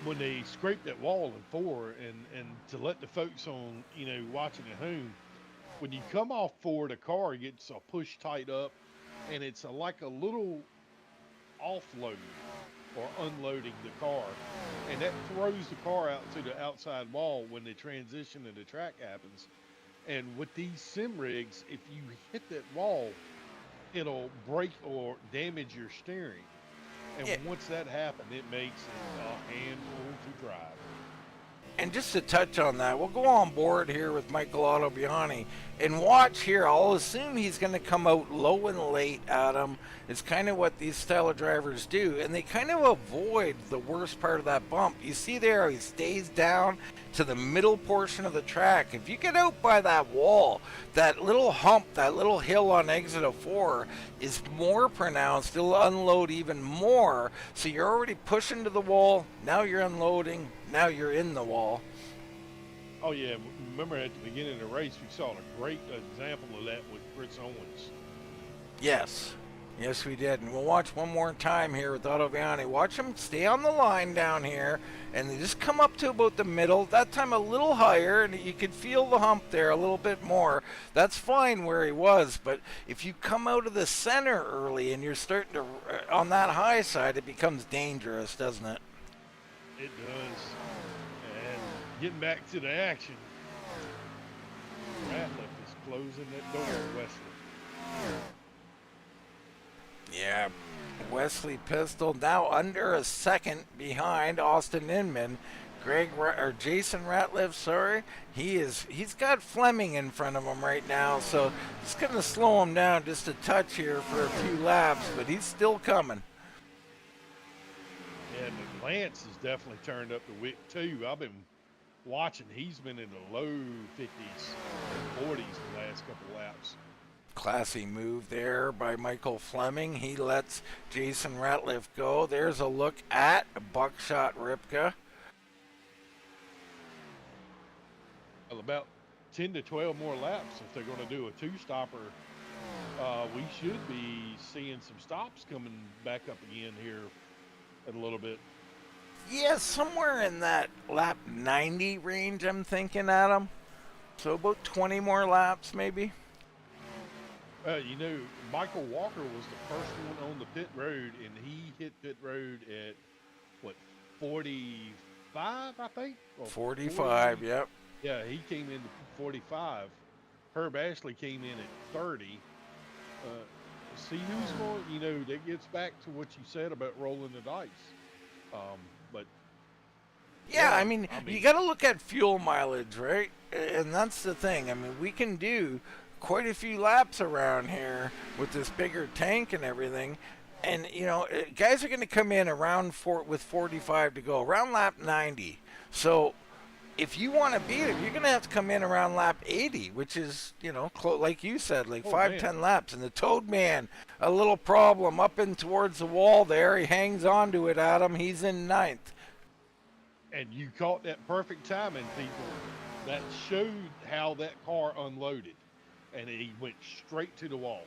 when they scrape that wall in 4, and to let the folks on, watching at home, when you come off 4, the car gets a push tight up, and it's like a little offload or unloading the car, and that throws the car out to the outside wall when the transition of the track happens. And with these sim rigs, if you hit that wall, it'll break or damage your steering, and once that happens, it makes it a handful to drive. And just to touch on that, we'll go on board here with Michael Ottaviani and watch here. I'll assume he's going to come out low and late, Adam. It's kind of what these style of drivers do, and they kind of avoid the worst part of that bump. You see there, he stays down to the middle portion of the track. If you get out by that wall, that little hump, that little hill on exit of 4 is more pronounced. It'll unload even more. So you're already pushing to the wall. Now you're unloading. Now you're in the wall. Oh yeah, remember at the beginning of the race, we saw a great example of that with Chris Owens. Yes. Yes, we did. And we'll watch one more time here with Ottaviani. Watch him stay on the line down here, and they just come up to about the middle. That time a little higher, and you could feel the hump there a little bit more. That's fine where he was, but if you come out of the center early and you're starting to, on that high side, it becomes dangerous, doesn't it? It does. And getting back to the action, Ratliff is closing that door, Wesley. Yeah, Wesley Pistole now under a second behind Austin Inman. Jason Ratliff, sorry. He's got Fleming in front of him right now, so it's going to slow him down just a touch here for a few laps, but he's still coming. And Lance has definitely turned up the wick too. I've been watching. He's been in the low 50s and 40s the last couple laps. Classy move there by Michael Fleming. He lets Jason Ratliff go. There's a look at Buckshot Ripka. Well, about 10 to 12 more laps if they're going to do a 2-stopper. We should be seeing some stops coming back up again here in a little bit. Yeah, somewhere in that lap 90 range, I'm thinking, Adam. So about 20 more laps, maybe. Michael Walker was the first one on the pit road, and he hit pit road at, 45, I think? Or 45, 40. Yep. Yeah, he came in 45. Herb Ashley came in at 30. See who's going, that gets back to what you said about rolling the dice. But yeah, I mean, you got to look at fuel mileage, right? And that's the thing. I mean, we can do quite a few laps around here with this bigger tank and everything. And, guys are going to come in with 45 to go, around lap 90. So if you want to beat it, you're going to have to come in around lap 80, which is, like you said, 10 laps. And the Toad Man, a little problem up in towards the wall there. He hangs on to it, Adam. He's in 9th. And you caught that perfect timing, people. That showed how that car unloaded. And he went straight to the wall.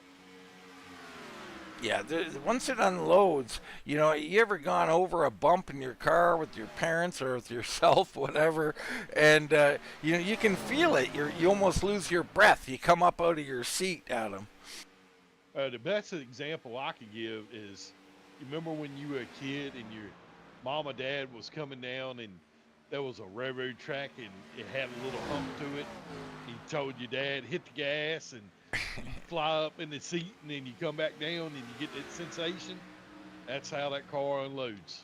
Yeah, once it unloads, you ever gone over a bump in your car with your parents or with yourself, whatever, and you can feel it. You almost lose your breath. You come up out of your seat, Adam. The best example I could give is, you remember when you were a kid and your mom or dad was coming down and there was a railroad track and it had a little hump to it. He told your dad, hit the gas, and You fly up in the seat and then you come back down and you get that sensation. That's how that car unloads.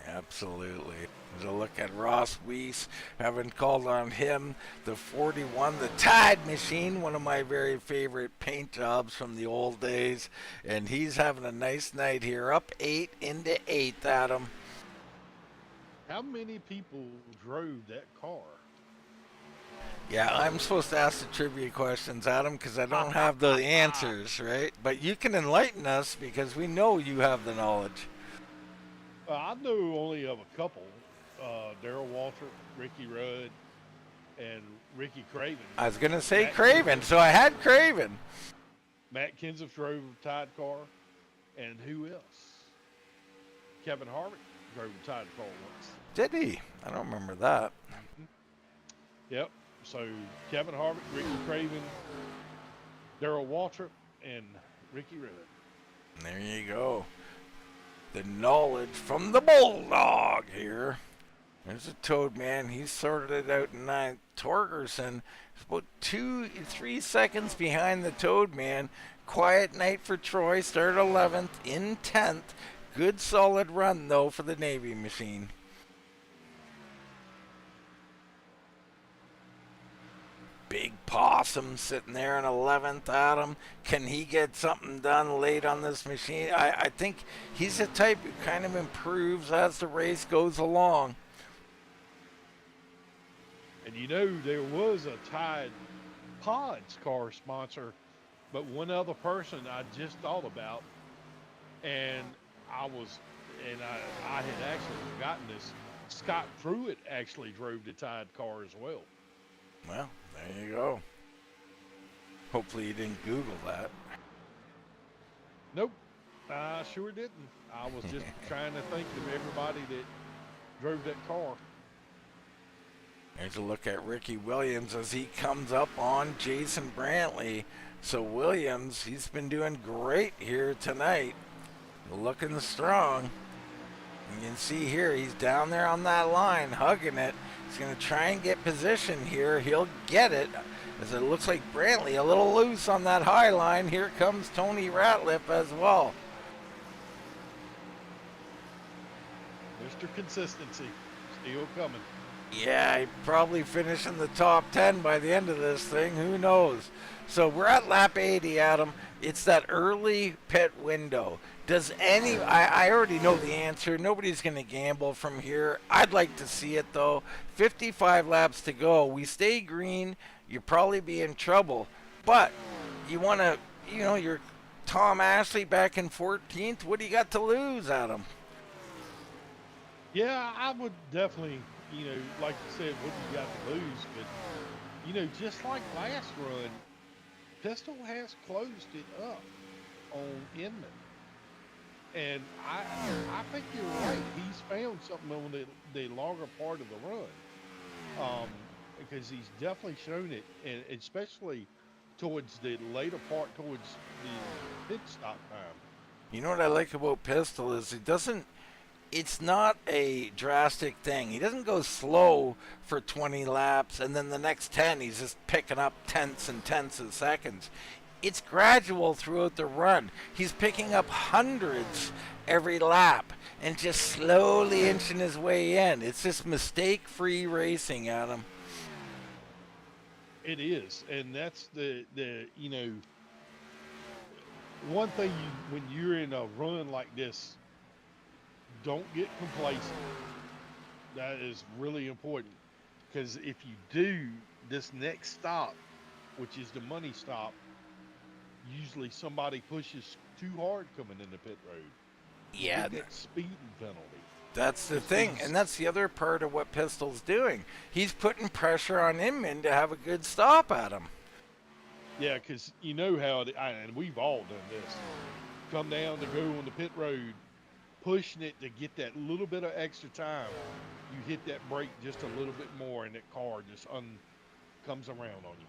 Absolutely. There's a look at Ross Weiss, having called on him, the 41, the Tide Machine, one of my very favorite paint jobs from the old days. And he's having a nice night here, up 8 into 8th, Adam. How many people drove that car? Yeah, I'm supposed to ask the trivia questions, Adam, because I don't have the answers, right? But you can enlighten us because we know you have the knowledge. I know only of a couple. Darrell Walter, Ricky Rudd, and Ricky Craven. I was going to say Craven, so I had Craven. Matt Kenseth drove a Tide car. And who else? Kevin Harvick drove a Tide car once. Did he? I don't remember that. Yep. So Kevin Harvick, Ricky Craven, Darrell Waltrip, and Ricky Rudd. There you go. The knowledge from the Bulldog here. There's a Toad Man. He sorted it out in 9th. Torgerson is about 2-3 seconds behind the Toad Man. Quiet night for Troy. Started 11th in 10th. Good solid run, though, for the Navy machine. Big Possum sitting there in 11th, Adam. Can he get something done late on this machine? I think he's the type who kind of improves as the race goes along. And you know, there was a Tide Pods car sponsor, but one other person I just thought about, and I had actually forgotten this. Scott Pruitt actually drove the Tide car as well. Well, there you go. Hopefully you didn't Google that. Nope, I sure didn't. I was just trying to think of everybody that drove that car. There's a look at Ricky Williams as he comes up on Jason Brantley. So Williams, he's been doing great here tonight. Looking strong. You can see here, he's down there on that line, hugging it. He's going to try and get position here. He'll get it, as it looks like Brantley a little loose on that high line. Here comes Tony Ratliff as well. Mr. Consistency, still coming. Yeah, he'd probably finish in the top 10 by the end of this thing. Who knows? So we're at lap 80, Adam. It's that early pit window. Does any... I already know the answer. Nobody's going to gamble from here. I'd like to see it, though. 55 laps to go. We stay green. You'll probably be in trouble. But you want to... You know, you're Tom Ashley back in 14th. What do you got to lose, Adam? Yeah, I would definitely... You know, like you said, what you got to lose, but you know, just like last run, Pistole has closed it up on Inman, and I think you're right. He's found something on the longer part of the run, because he's definitely shown it, and especially towards the later part, towards the pit stop time. You know what I like about Pistole is he doesn't. It's not a drastic thing. He doesn't go slow for 20 laps and then the next 10 he's just picking up tenths and tenths of seconds. It's gradual throughout the run. He's picking up hundreds every lap and just slowly inching his way in. It's just mistake-free racing, Adam. It is, and that's the you know, one thing when you're in a run like this, don't get complacent. That is really important, because if you do, this next stop, which is the money stop, usually somebody pushes too hard coming in the pit road. Yeah, You get that speeding penalty. that's the thing, and that's the other part of what Pistole's doing. He's putting pressure on Inman to have a good stop at him. Yeah, because you know how, and we've all done this, come down to go on the pit road, pushing it to get that little bit of extra time. You hit that brake just a little bit more, and that car just comes around on you.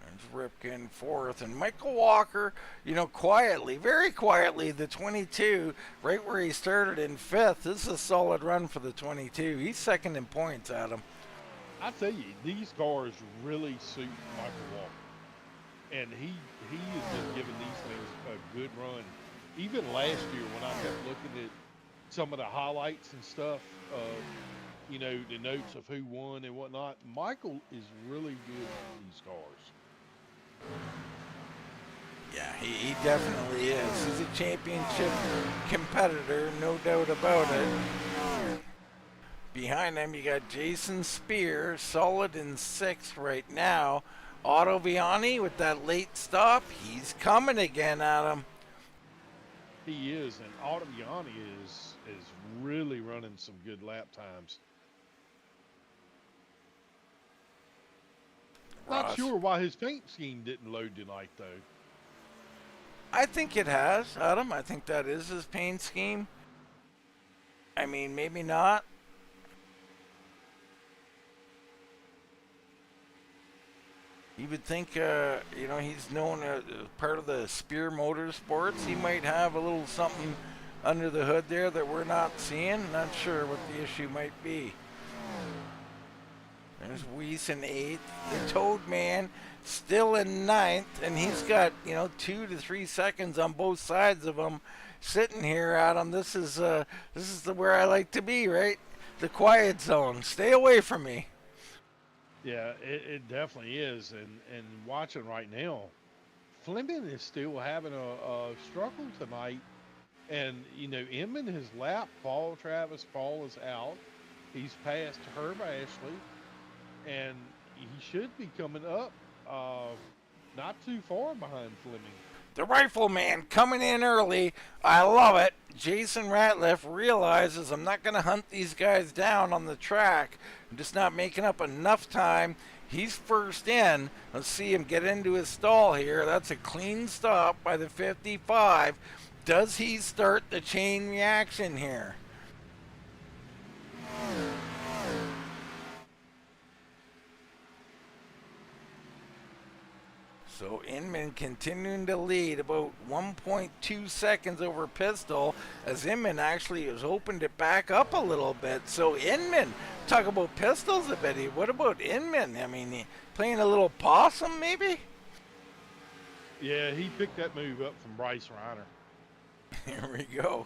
There's Ripken fourth, and Michael Walker, you know, quietly, very quietly, the 22, right where he started in fifth. This is a solid run for the 22. He's second in points, Adam. I tell you, these cars really suit Michael Walker. and he has been giving these things a good run. Even last year when I kept looking at some of the highlights and stuff of, you know, the notes of who won and whatnot, Michael is really good with these cars. Yeah, he definitely is. He's a championship competitor, no doubt about it. Behind him, you got Jason Spear, solid in 6th right now. Otto Viani with that late stop, he's coming again at him. He is, and Ottaviani is really running some good lap times. Not sure why his paint scheme didn't load tonight, though. I think it has, Adam. I think that is his paint scheme. I mean, maybe not. You would think, you know, he's known as part of the Spear Motorsports. He might have a little something under the hood there that we're not seeing. Not sure what the issue might be. There's Weiss in 8th. The Toad Man still in 9th, and he's got, you know, 2 to 3 seconds on both sides of him. Sitting here, Adam. This is where I like to be, right? The quiet zone. Stay away from me. Yeah, it definitely is, and watching right now, Fleming is still having a struggle tonight, and you know Inman has lapped Paul Travis. Paul is out. He's passed Herb Ashley, and he should be coming up, not too far behind Fleming. The Rifleman coming in early. I love it. Jason Ratliff realizes I'm not going to hunt these guys down on the track. I'm just not making up enough time. He's first in. Let's see him get into his stall here. That's a clean stop by the 55. Does he start the chain reaction here? So Inman continuing to lead about 1.2 seconds over Pistole, as Inman actually has opened it back up a little bit. So Inman, talk about Pistols a bit. What about Inman? I mean, he playing a little possum maybe? Yeah, he picked that move up from Bryce Reiner. Here we go.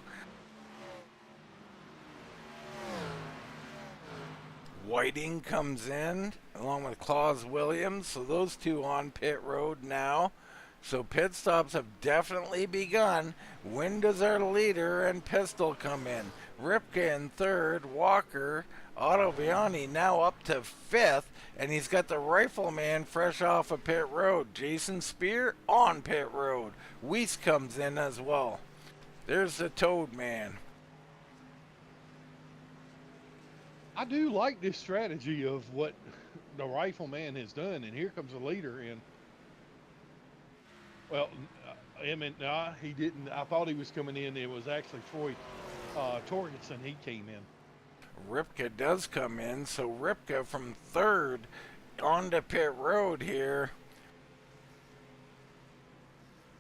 Whiting comes in along with Claus Williams, so those two on pit road now. So pit stops have definitely begun. When does our leader and Pistole come in? Ripka in 3rd, Walker, Otto Viani now up to 5th, and he's got the Rifleman fresh off of pit road. Jason Spear on pit road. Weiss comes in as well. There's the Toad Man. I do like this strategy of what the Rifleman has done, and here comes the leader in. Well, Emmett, nah, he didn't. I thought he was coming in. It was actually Troy Torgerson. He came in. Ripka does come in, so Ripka from 3rd onto pit road here.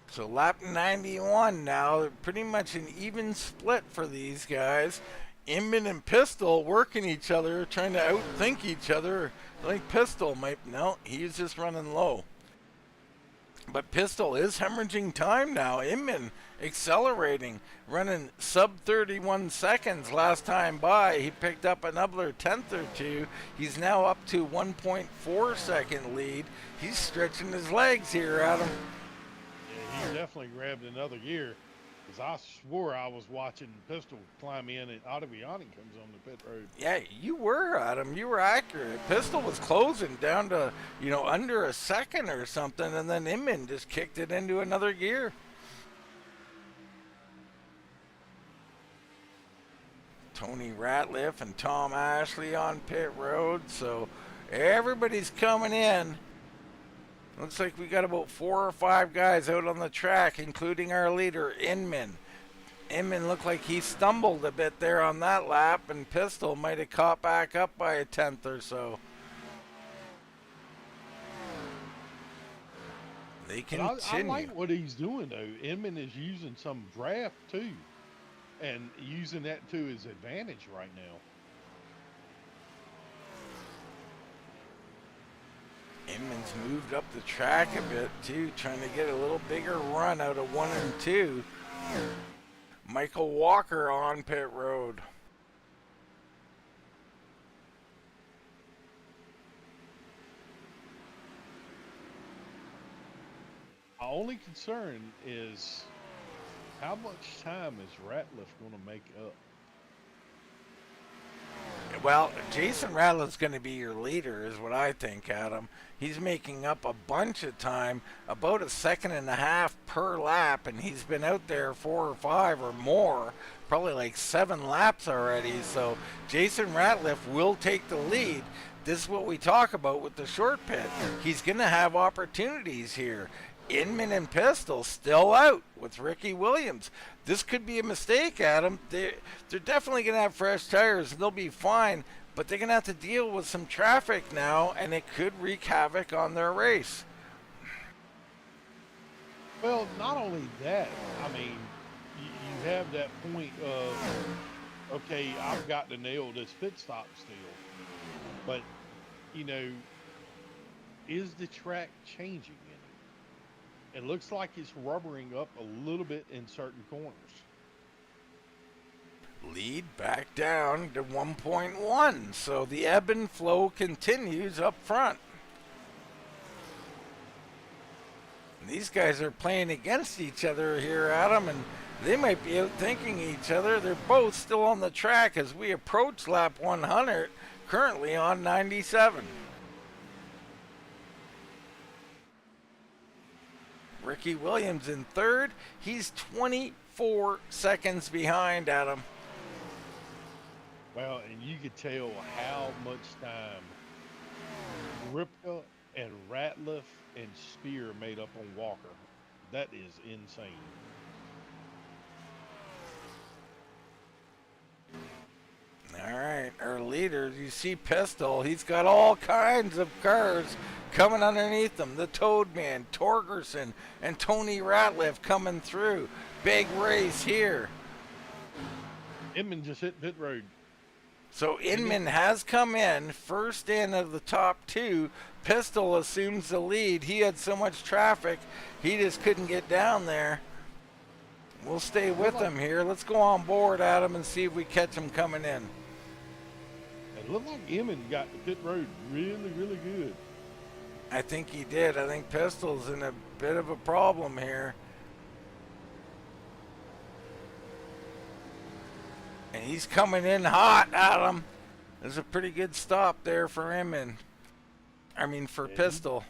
So lap 91 now, pretty much an even split for these guys. Inman and Pistole working each other, trying to outthink each other. I think Pistole might, no, he's just running low. But Pistole is hemorrhaging time now. Inman accelerating, running sub 31 seconds last time by. He picked up another 10th or 2. He's now up to 1.4 second lead. He's stretching his legs here, Adam. Yeah, he definitely grabbed another gear. Because I swore I was watching Pistole climb in and Ottaviani comes on the pit road. Yeah, you were, Adam. You were accurate. Pistole was closing down to, you know, under a second or something, and then Inman just kicked it into another gear. Tony Ratliff and Tom Ashley on pit road, so everybody's coming in. Looks like we got about 4 or 5 guys out on the track, including our leader, Inman. Inman looked like he stumbled a bit there on that lap, and Pistole might have caught back up by a 10th or so. They continue. I like what he's doing, though. Inman is using some draft, too, and using that to his advantage right now. Inman's moved up the track a bit too, trying to get a little bigger run out of 1 and 2. Michael Walker on pit road. My only concern is how much time is Ratliff going to make up? Well, Jason Ratliff's going to be your leader, is what I think, Adam. He's making up a bunch of time, about 1.5 seconds per lap, and he's been out there 4 or 5 or more, probably like 7 laps already. So Jason Ratliff will take the lead. This is what we talk about with the short pit. He's going to have opportunities here. Inman and Pistole still out with Ricky Williams. This could be a mistake, Adam. They're definitely going to have fresh tires and they'll be fine, but they're going to have to deal with some traffic now, and it could wreak havoc on their race. Well, not only that, I mean, you have that point of, okay, I've got to nail this pit stop still. But, you know, is the track changing? It looks like it's rubbering up a little bit in certain corners. Lead back down to 1.1, so the ebb and flow continues up front. And these guys are playing against each other here, Adam, and they might be outthinking each other. They're both still on the track as we approach lap 100, currently on 97. Ricky Williams in third. He's 24 seconds behind, Adam. Well, and you could tell how much time Ripka and Ratliff and Spear made up on Walker. That is insane. All right, our leader, you see Pistole. He's got all kinds of cars coming underneath him. The Toadman, Torgerson, and Tony Ratliff coming through. Big race here. Inman just hit pit road. So Inman has come in, first in of the top 2. Pistole assumes the lead. He had so much traffic, he just couldn't get down there. We'll stay with him here. Let's go on board, Adam, and see if we catch him coming in. It looked like Inman got the pit road really, really good. I think he did. I think Pistole's in a bit of a problem here. And he's coming in hot, Adam. There's a pretty good stop there for Inman. I mean, for Pistole.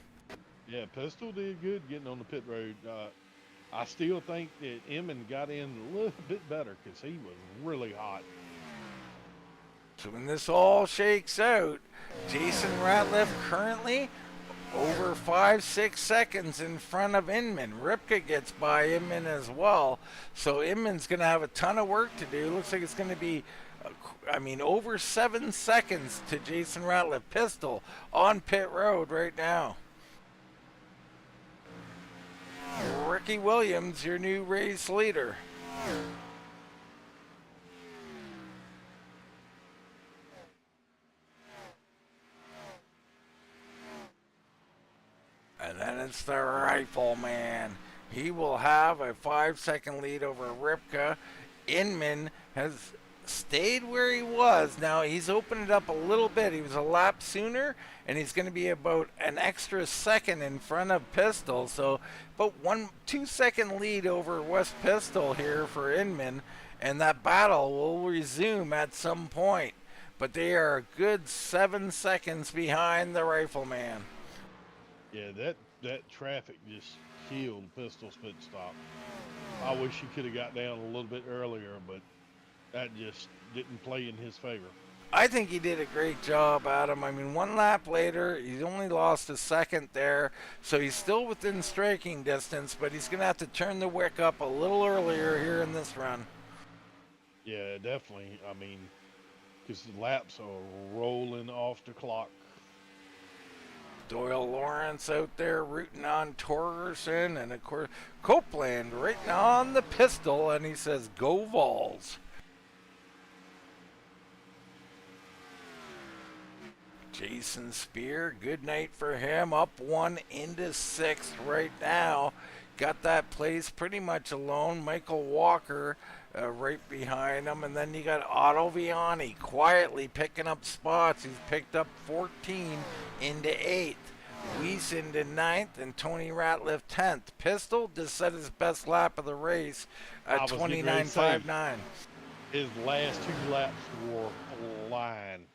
Yeah, Pistole did good getting on the pit road. I still think that Inman got in a little bit better because he was really hot. So when this all shakes out, Jason Ratliff currently over 5-6 seconds in front of Inman. Ripka gets by Inman as well. So Inman's going to have a ton of work to do. Looks like it's going to be, over 7 seconds to Jason Ratliff. Pistole on pit road right now. Ricky Williams, your new race leader. And then it's the Rifleman. He will have a 5-second lead over Ripka. Inman has stayed where he was. Now he's opened it up a little bit. He was a lap sooner, and he's going to be about an extra second in front of Pistole. So about 1-2 second lead over West Pistole here for Inman, and that battle will resume at some point. But they are a good 7 seconds behind the Rifleman. Yeah, that traffic just killed Pistole's pit stop. I wish he could have got down a little bit earlier, but that just didn't play in his favor. I think he did a great job, Adam. I mean, 1 lap later, he's only lost a second there, so he's still within striking distance, but he's going to have to turn the wick up a little earlier here in this run. Yeah, definitely. I mean, because the laps are rolling off the clock. Doyle Lawrence out there rooting on Torgerson, and of course Copeland right on the Pistole, and he says, "Go Vols." Jason Spear, good night for him. Up 1 into 6th right now. Got that place pretty much alone. Michael Walker right behind him. And then you got Otto Viani quietly picking up spots. He's picked up 14 into 8th. Weiss into 9th and Tony Ratliff 10th. Pistole just set his best lap of the race at 29.59. His last 2 laps were flying.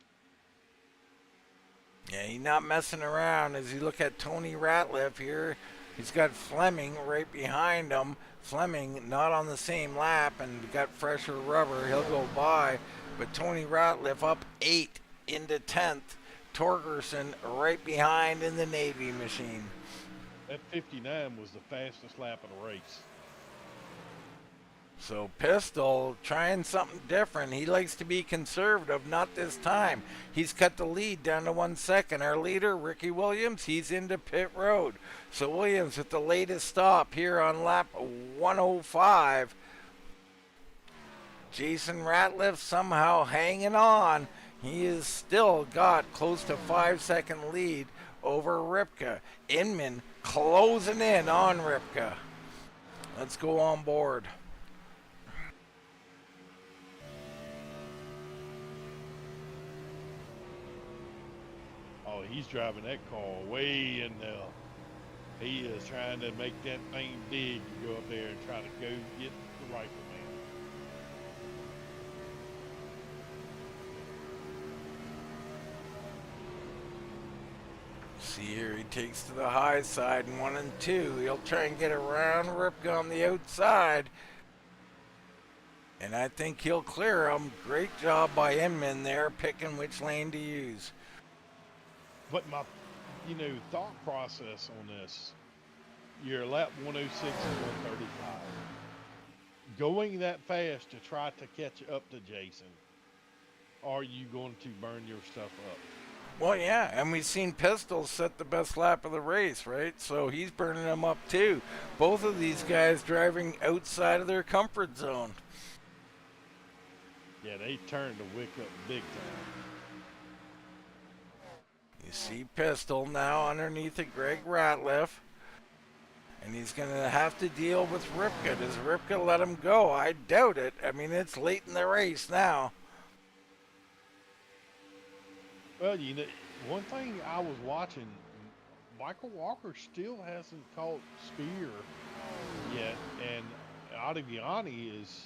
Yeah, he's not messing around. As you look at Tony Ratliff here, he's got Fleming right behind him. Fleming not on the same lap and got fresher rubber. He'll go by. But Tony Ratliff up 8 into 10th. Torgerson right behind in the Navy machine. That 59 was the fastest lap of the race. So Pistole trying something different. He likes to be conservative, not this time. He's cut the lead down to 1 second. Our leader, Ricky Williams, he's into pit road. So Williams with the latest stop here on lap 105. Jason Ratliff somehow hanging on. He has still got close to 5-second lead over Ripka. Inman closing in on Ripka. Let's go on board. Oh, he's driving that car way in there. He is trying to make that thing big to go up there and try to go get the rifleman. See here, he takes to the high side in 1 and 2. He'll try and get around Ripka on the outside. And I think he'll clear him. Great job by Inman there, picking which lane to use. But my, thought process on this, you're lap 106 and 135. Going that fast to try to catch up to Jason, are you going to burn your stuff up? Well, yeah, and we've seen Pistole set the best lap of the race, right? So he's burning them up too. Both of these guys driving outside of their comfort zone. Yeah, they turned the wick up big time. You see Pistole now underneath of Greg Ratliff. And he's going to have to deal with Ripka. Does Ripka let him go? I doubt it. I mean, it's late in the race now. Well, one thing I was watching, Michael Walker still hasn't caught Spear yet, and Ottaviani is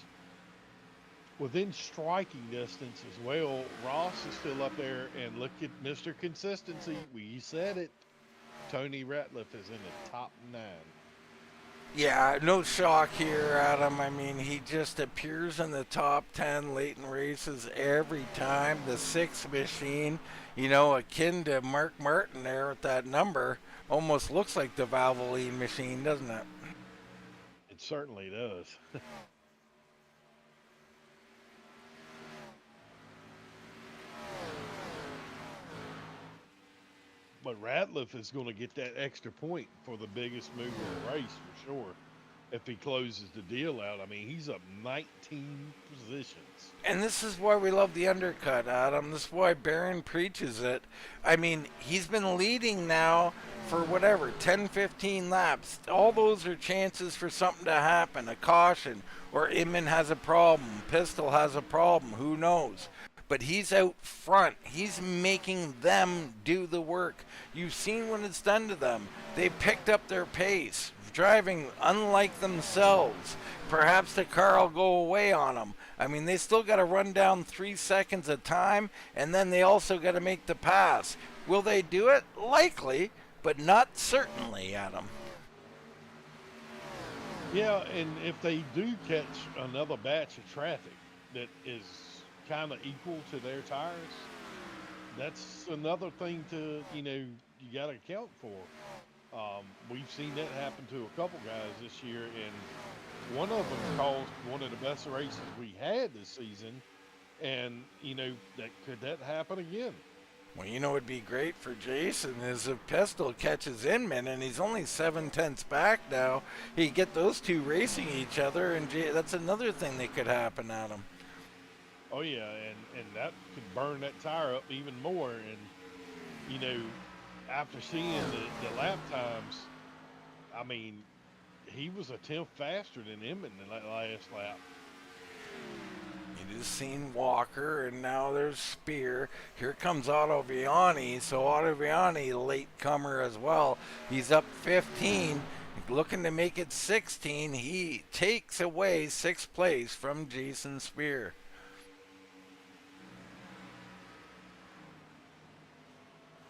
within striking distance as well. Ross is still up there, and look at Mr. Consistency. We said it. Tony Ratliff is in the top 9. Yeah, no shock here, Adam. I mean, he just appears in the top 10 late in races every time. The 6 machine, akin to Mark Martin there with that number, almost looks like the Valvoline machine, doesn't it? It certainly does. But Ratliff is going to get that extra point for the biggest move in the race for sure. If he closes the deal out, I mean, he's up 19 positions. And this is why we love the undercut, Adam. This is why Barron preaches it. I mean, he's been leading now for 10, 15 laps. All those are chances for something to happen, a caution, or Inman has a problem, Pistole has a problem, who knows? But he's out front. He's making them do the work. You've seen what it's done to them. They picked up their pace, driving unlike themselves. Perhaps the car will go away on them. I mean, they still got to run down 3 seconds of time, and then they also got to make the pass. Will they do it? Likely, but not certainly, Adam. Yeah, and if they do catch another batch of traffic that is kind of equal to their tires, that's another thing to you got to account for. We've seen that happen to a couple guys this year, and one of them caused one of the best races we had this season, and could that happen again? Well, what'd be great for Jason is if Pistole catches Inman, and he's only 7/10 back now, he get those two racing each other, and that's another thing that could happen, Adam. Oh yeah, and that could burn that tire up even more. And you know, after seeing the lap times, I mean, he was a tenth faster than Inman in that last lap. You just seen Walker, and now there's Spear. Here comes Ottaviani. So Ottaviani, late comer as well. He's up 15, looking to make it 16. He takes away 6th place from Jason Spear.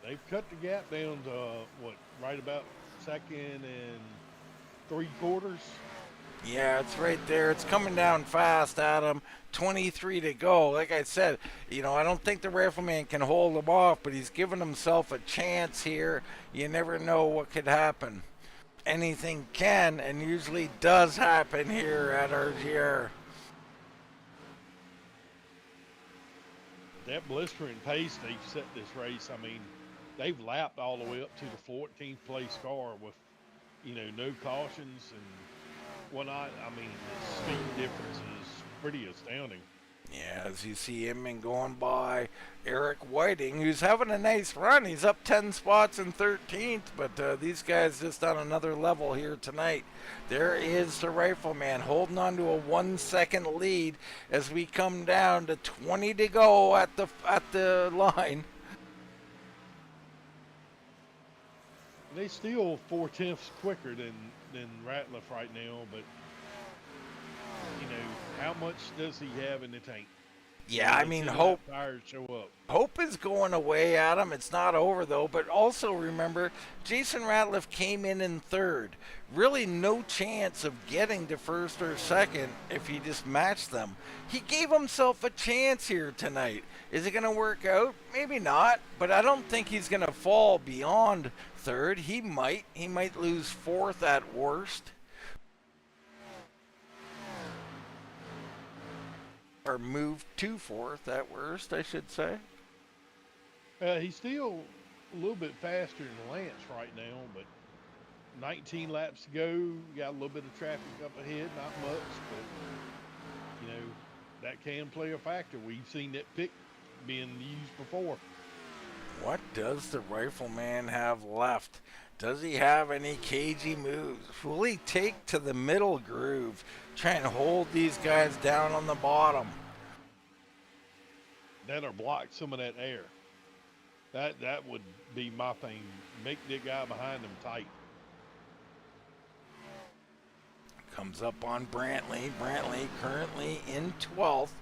They've cut the gap down to right about 2nd and 3/4. Yeah, it's right there. It's coming down fast, Adam. 23 to go. Like I said, I don't think the Rifleman can hold him off, but he's given himself a chance here. You never know what could happen. Anything can and usually does happen here at RGR. That blistering pace they've set this race, I mean, they've lapped all the way up to the 14th place car with, no cautions and whatnot. I mean, the speed difference is pretty astounding. Yeah, as you see Inman going by Eric Whiting, who's having a nice run. He's up 10 spots in 13th, but these guys just on another level here tonight. There is the Rifleman holding on to a 1-second lead as we come down to 20 to go at the line. They still 4/10 quicker than Ratliff right now, but how much does he have in the tank? Yeah, I mean, hope tires show up. Hope is going away, Adam. It's not over, though. But also remember, Jason Ratliff came in 3rd. Really no chance of getting to 1st or 2nd if he just matched them. He gave himself a chance here tonight. Is it going to work out? Maybe not. But I don't think he's going to fall beyond 3rd. He might. He might lose 4th at worst. Or move to 4th at worst, I should say. He's still a little bit faster than Lance right now, but 19 laps to go. Got a little bit of traffic up ahead, not much, but that can play a factor. We've seen that pick being used before. What does the Rifleman have left? Does he have any cagey moves? Will he take to the middle groove, try and hold these guys down on the bottom? That'll block some of that air. That would be my thing. Make the guy behind him tight. Comes up on Brantley. Brantley currently in 12th.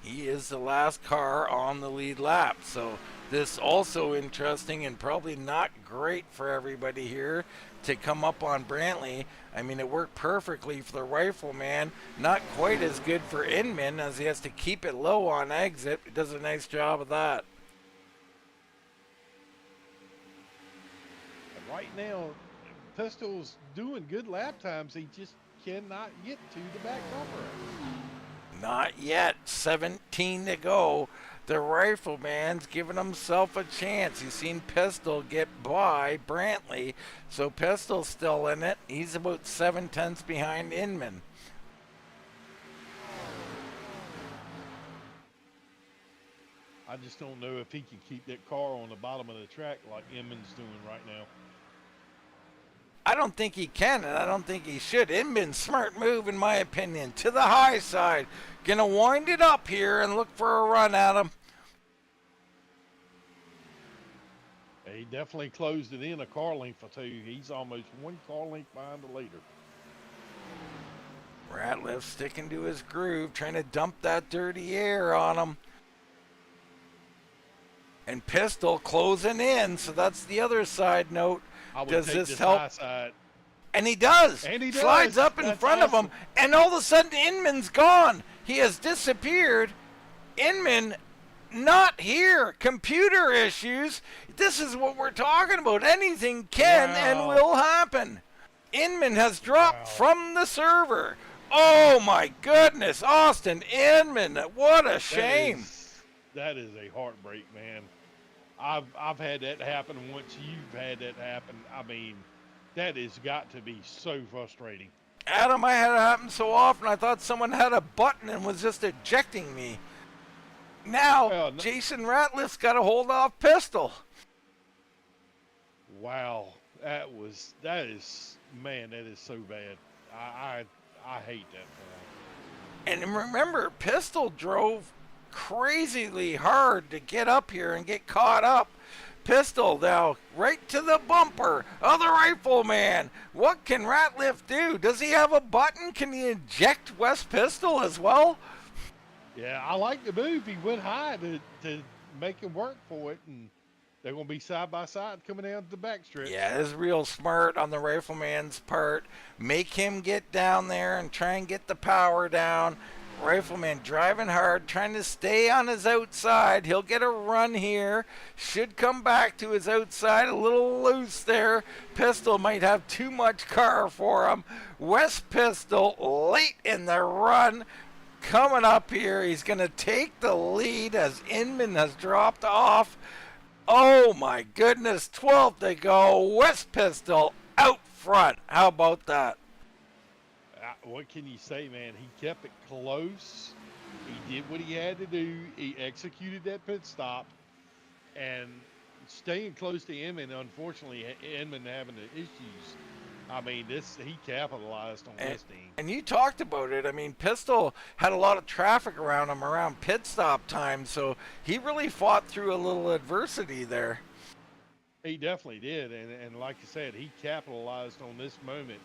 He is the last car on the lead lap. So this also interesting and probably not great for everybody here to come up on Brantley. I mean, it worked perfectly for the Rifleman. Not quite as good for Inman as he has to keep it low on exit. He does a nice job of that. Right now, Pistole's doing good lap times. He just cannot get to the back bumper. Not yet. 17 to go. The Rifleman's giving himself a chance. You've seen Pistole get by Brantley, so Pistole's still in it. He's about 7/10 behind Inman. I just don't know if he can keep that car on the bottom of the track like Inman's doing right now. I don't think he can, and I don't think he should. Inman, smart move in my opinion. To the high side. Gonna wind it up here and look for a run at him. He definitely closed it in a car length or two. He's almost 1 car length behind the leader. Ratliff sticking to his groove, trying to dump that dirty air on him. And Pistole closing in, so that's the other side note. I would Does take this this help? high side. And he does. And he does. Slides up in That's front of awesome. him, and all of a sudden Inman's gone. He has disappeared. Inman not here. Computer issues. This is what we're talking about. Anything can and will happen. Inman has dropped from the server. Oh my goodness, Austin Inman. What a shame. That is a heartbreak, man. I've had that happen once. You've had that happen. I mean, that has got to be so frustrating. Adam, I had it happen so often I thought someone had a button and was just ejecting me. Now, Well, no- Jason Ratliff's got to hold off Pistole. Wow, that is man, that is so bad. I hate that for him. And remember, Pistole drove crazily hard to get up here and get caught up. Pistole now right to the bumper of the Rifleman. What can Ratliff do? Does he have a button? Can he eject Wes Pistole as well? Yeah, I like the move. He went high to make him work for it, and they're going to be side by side coming down the backstretch. Yeah, it's real smart on the Rifleman's part. Make him get down there and try and get the power down. Rifleman driving hard, trying to stay on his outside. He'll get a run here. Should come back to his outside. A little loose there. Pistole might have too much car for him. Wes Pistole late in the run. Coming up here, he's going to take the lead as Inman has dropped off. Oh my goodness, 12 to go. Wes Pistole out front. How about that? What can you say, man? He kept it close. He did what he had to do. He executed that pit stop, and staying close to Inman. Unfortunately, Inman having the issues. I mean, he capitalized on this team. And you talked about it. I mean, Pistole had a lot of traffic around him around pit stop time, so he really fought through a little adversity there. He definitely did, and like you said, he capitalized on this moment,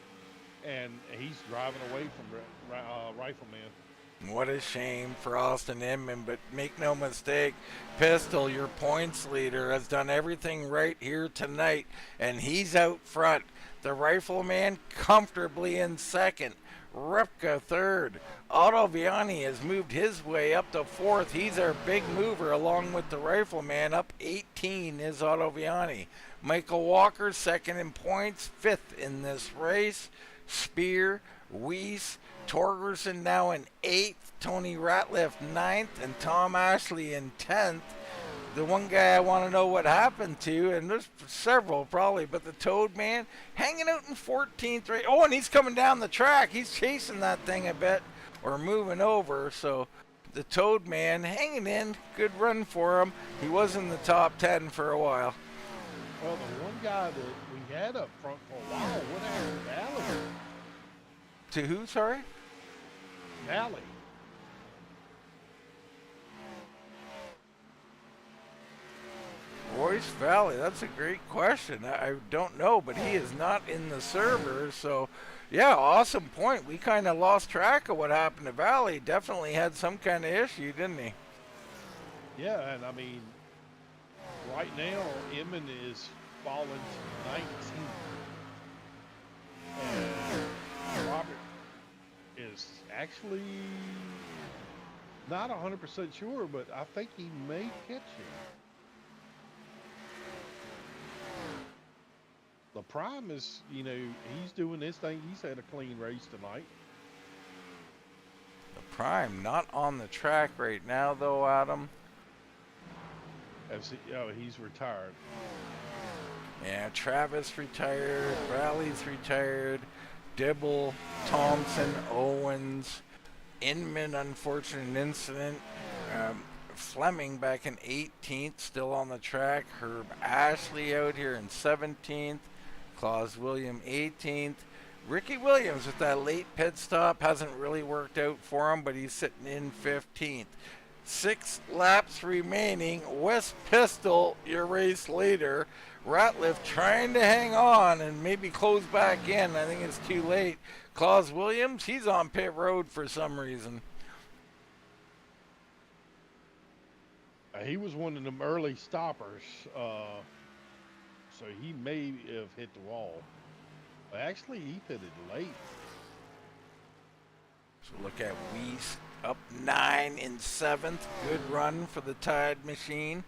and he's driving away from Rifleman. What a shame for Austin Inman, but make no mistake, Pistole, your points leader, has done everything right here tonight, and he's out front. The Rifleman comfortably in second. Ripka third. Otto Viani has moved his way up to fourth. He's our big mover along with the Rifleman. Up 18 is Otto Viani. Michael Walker second in points, fifth in this race. Spear, Weiss, Torgerson now in 8th, Tony Ratliff 9th, and Tom Ashley in 10th. The one guy I want to know what happened to, and there's several probably, but the Toad Man hanging out in 14th. Oh, and he's coming down the track. He's chasing that thing a bit, or moving over. So the Toad Man hanging in. Good run for him. He was in the top 10 for a while. Well, the one guy that we had up front for a while, what happened to Valley? To who, sorry? Valley. Royce Valley, that's a great question. I don't know, but he is not in the server. So, yeah, awesome point. We kind of lost track of what happened to Valley. Definitely had some kind of issue, didn't he? Yeah, and I mean, right now, Inman is falling to 19. And Robert is actually not 100% sure, but I think he may catch him. The Prime is, he's doing his thing. He's had a clean race tonight. The Prime not on the track right now, though, Adam. He's retired. Yeah, Travis retired, Riley's retired, Dibble, Thompson, Owens, Inman, unfortunate incident. Fleming back in 18th, still on the track. Herb Ashley out here in 17th. Claus William 18th. Ricky Williams with that late pit stop hasn't really worked out for him, but he's sitting in 15th. 6 laps remaining. Wes Pistole, your race leader. Ratliff trying to hang on and maybe close back in. I think it's too late. Claus Williams, he's on pit road for some reason. He was one of them early stoppers, so he may have hit the wall. But actually, he pitted late. So look at Weiss up 9 in 7th. Good run for the Tide machine.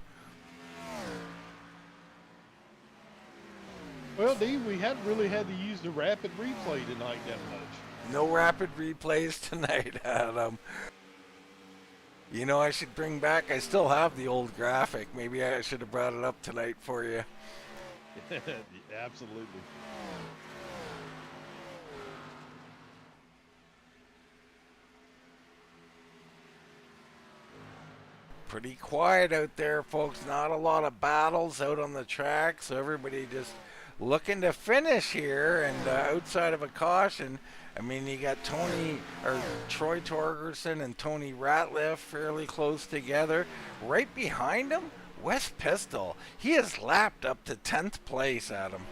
Well, Dean, we hadn't really had to use the rapid replay tonight that much. No rapid replays tonight, Adam. You know, I should bring back, I still have the old graphic. Maybe I should have brought it up tonight for you. Absolutely. Pretty quiet out there, folks. Not a lot of battles out on the track, so everybody just looking to finish here. And outside of a caution, I mean, you got Troy Torgerson and Tony Ratliff fairly close together. Right behind him, Wes Pistole. He has lapped up to 10th place, Adam.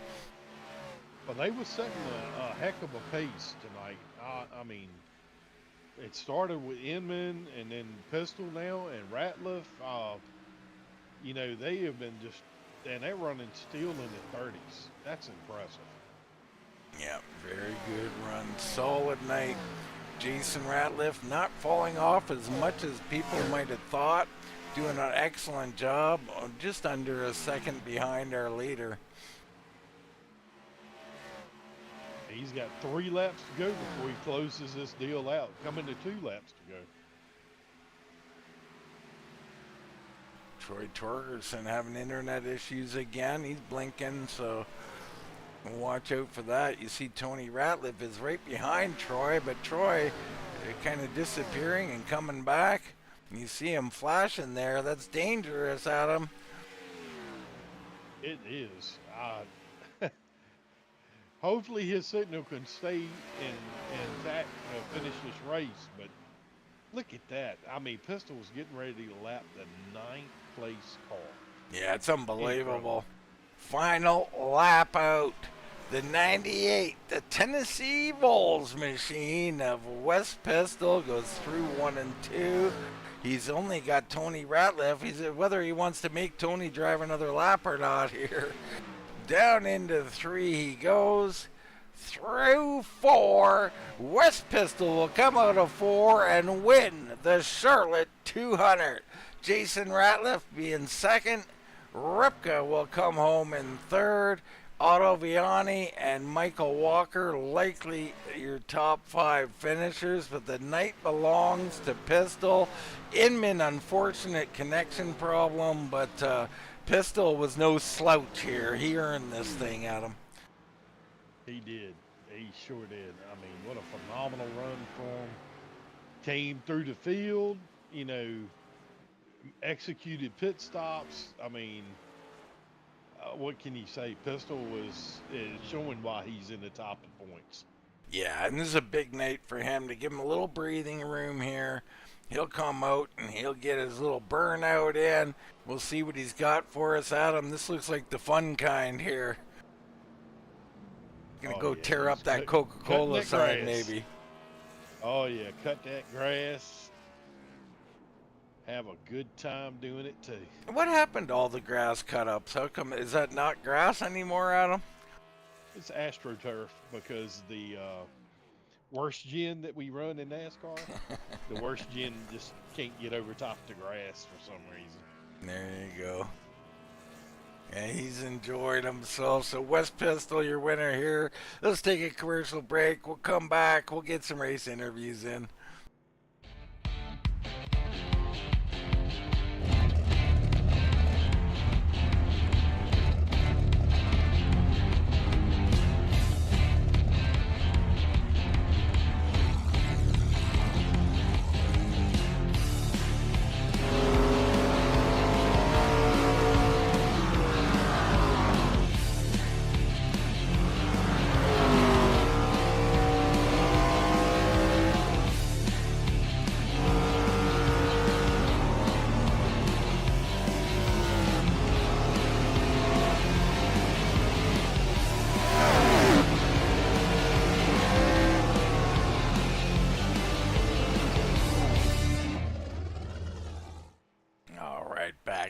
Well, they were setting a heck of a pace tonight. I mean, it started with Inman and then Pistole now and Ratliff. You know, they have been just, and they're running still in the 30s. That's impressive. Yeah, very good run. Solid night. Jason Ratliff not falling off as much as people might have thought. Doing an excellent job, just under a second behind our leader. He's got 3 laps to go before he closes this deal out. Coming to 2 laps to go. Troy Torgerson having internet issues again. He's blinking, so watch out for that. You see Tony Ratliff is right behind Troy, but Troy kind of disappearing and coming back. You see him flashing there. That's dangerous, Adam. It is. Hopefully his signal can stay intact to finish this race, but look at that. I mean, Pistole's getting ready to lap the 9th place car. Yeah, it's unbelievable. Incredible. Final lap out. The 98, the Tennessee Vols machine of Wes Pistole goes through 1 and 2. He's only got Tony Ratliff. He's whether he wants to make Tony drive another lap or not here. Down into 3 he goes. Through 4. Wes Pistole will come out of 4 and win the Charlotte 200. Jason Ratliff being second. Ripka will come home in third. Otto Viani and Michael Walker likely your top 5 finishers, but the night belongs to Pistole. Inman, unfortunate connection problem, but Pistole was no slouch here. He earned this thing, Adam. He did. He sure did. I mean, what a phenomenal run for him. Came through the field, you know, executed pit stops. I mean, what can you say? Pistole is showing why he's in the top of points. Yeah, and this is a big night for him to give him a little breathing room here. He'll come out and he'll get his little burnout in. We'll see what he's got for us, Adam. This looks like the fun kind here. Gonna go tear up that Coca-Cola sign, maybe. Oh yeah, cut that grass. Have a good time doing it too. What happened to all the grass cut-ups? How come, is that not grass anymore, Adam? It's AstroTurf because the worst gen that we run in NASCAR, the worst gen just can't get over top the grass for some reason. There you go. Yeah, he's enjoyed himself. So Wes Pistole, your winner here. Let's take a commercial break. We'll come back. We'll get some race interviews in.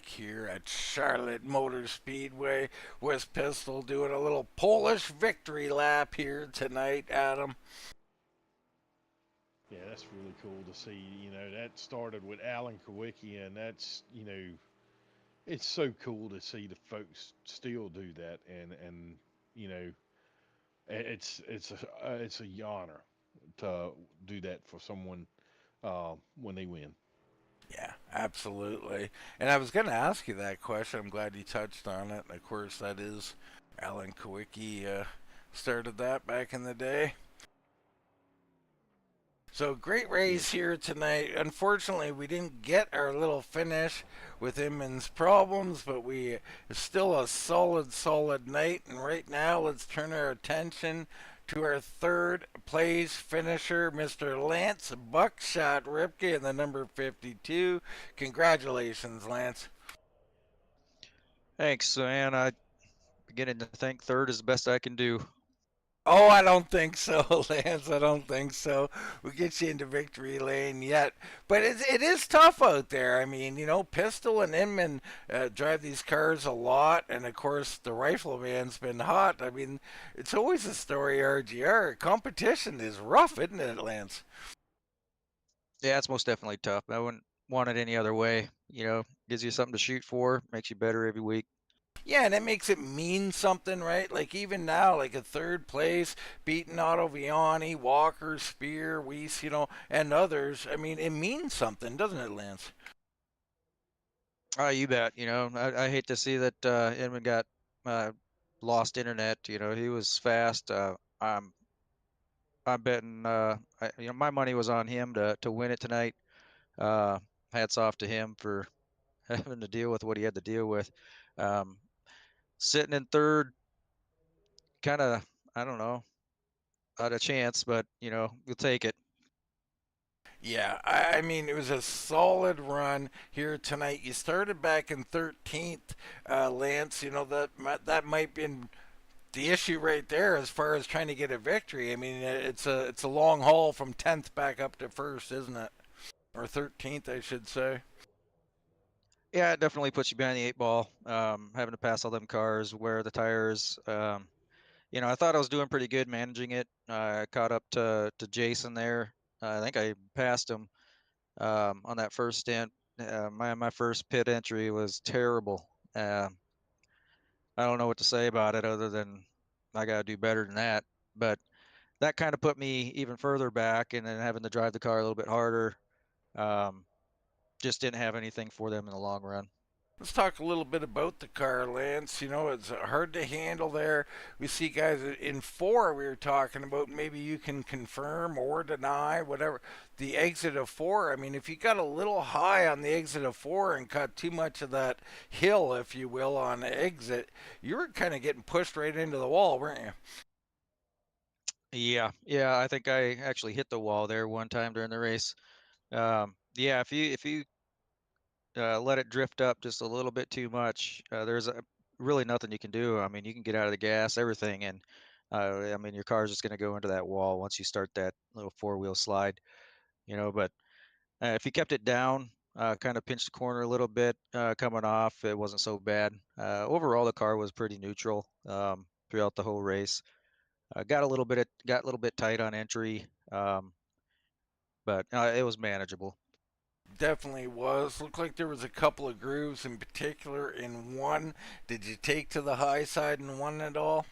Here at Charlotte Motor Speedway. Wes Pistole doing a little Polish victory lap here tonight, Adam. Yeah, that's really cool to see. You know, that started with Alan Kawicki, and that's, you know, it's so cool to see the folks still do that, and you know, it's a honor to do that for someone when they win. Yeah, absolutely. And I was going to ask you that question. I'm glad you touched on it. And of course, that is Alan Kawicki started that back in the day. So great Yeah. race here tonight. Unfortunately, we didn't get our little finish with Inman's problems, but we it's still a solid night. And right now, let's turn our attention to our third place finisher, Mr. Lance Buckshot Ripke in the number 52. Congratulations, Lance. Thanks, man. I beginning to think third is the best I can do. Oh, I don't think so, Lance. I don't think so. We'll get you into victory lane yet. But it is tough out there. I mean, Pistol and Inman drive these cars a lot. And, of course, the Rifleman's been hot. I mean, it's always a story, RGR. Competition is rough, isn't it, Lance? Yeah, it's most definitely tough. I wouldn't want it any other way. Gives you something to shoot for, makes you better every week. Yeah, and it makes it mean something, right? Like even now, like a third place, beating Otto Viani, Walker, Spear, Weiss, and others. I mean, it means something, doesn't it, Lance? Oh, you bet. I hate to see that Inman got lost internet. He was fast. I'm betting. My money was on him to win it tonight. Uh, Hats off to him for having to deal with what he had to deal with. Um, Sitting in third, kind of, I don't know, not a chance, but we'll take it. Yeah, I mean, it was a solid run here tonight. You started back in 13th, Lance. That might be the issue right there as far as trying to get a victory. I mean, it's a long haul from 10th back up to first, isn't it? Or 13th, I should say. Yeah, it definitely puts you behind the eight ball. Having to pass all them cars, wear the tires. I thought I was doing pretty good managing it. I caught up to Jason there. I think I passed him on that first stint. My first pit entry was terrible. I don't know what to say about it other than I got to do better than that. But that kind of put me even further back, and then having to drive the car a little bit harder. Um, just didn't have anything for them in the long run. Let's talk a little bit about the car, Lance. It's hard to handle there. We see guys in four we were talking about. Maybe you can confirm or deny, whatever. The exit of four, I mean, if you got a little high on the exit of four and cut too much of that hill, if you will, on exit, you were kind of getting pushed right into the wall, weren't you? Yeah, I think I actually hit the wall there one time during the race. Yeah, if you let it drift up just a little bit too much, there's really nothing you can do. I mean, you can get out of the gas, everything, and I mean, your car's just going to go into that wall once you start that little four-wheel slide. But if you kept it down, kind of pinched the corner a little bit coming off, it wasn't so bad. Overall, the car was pretty neutral throughout the whole race. Got a little bit tight on entry, but it was manageable. Definitely was. Looked like there was a couple of grooves in particular in one. Did you take to the high side in one at all?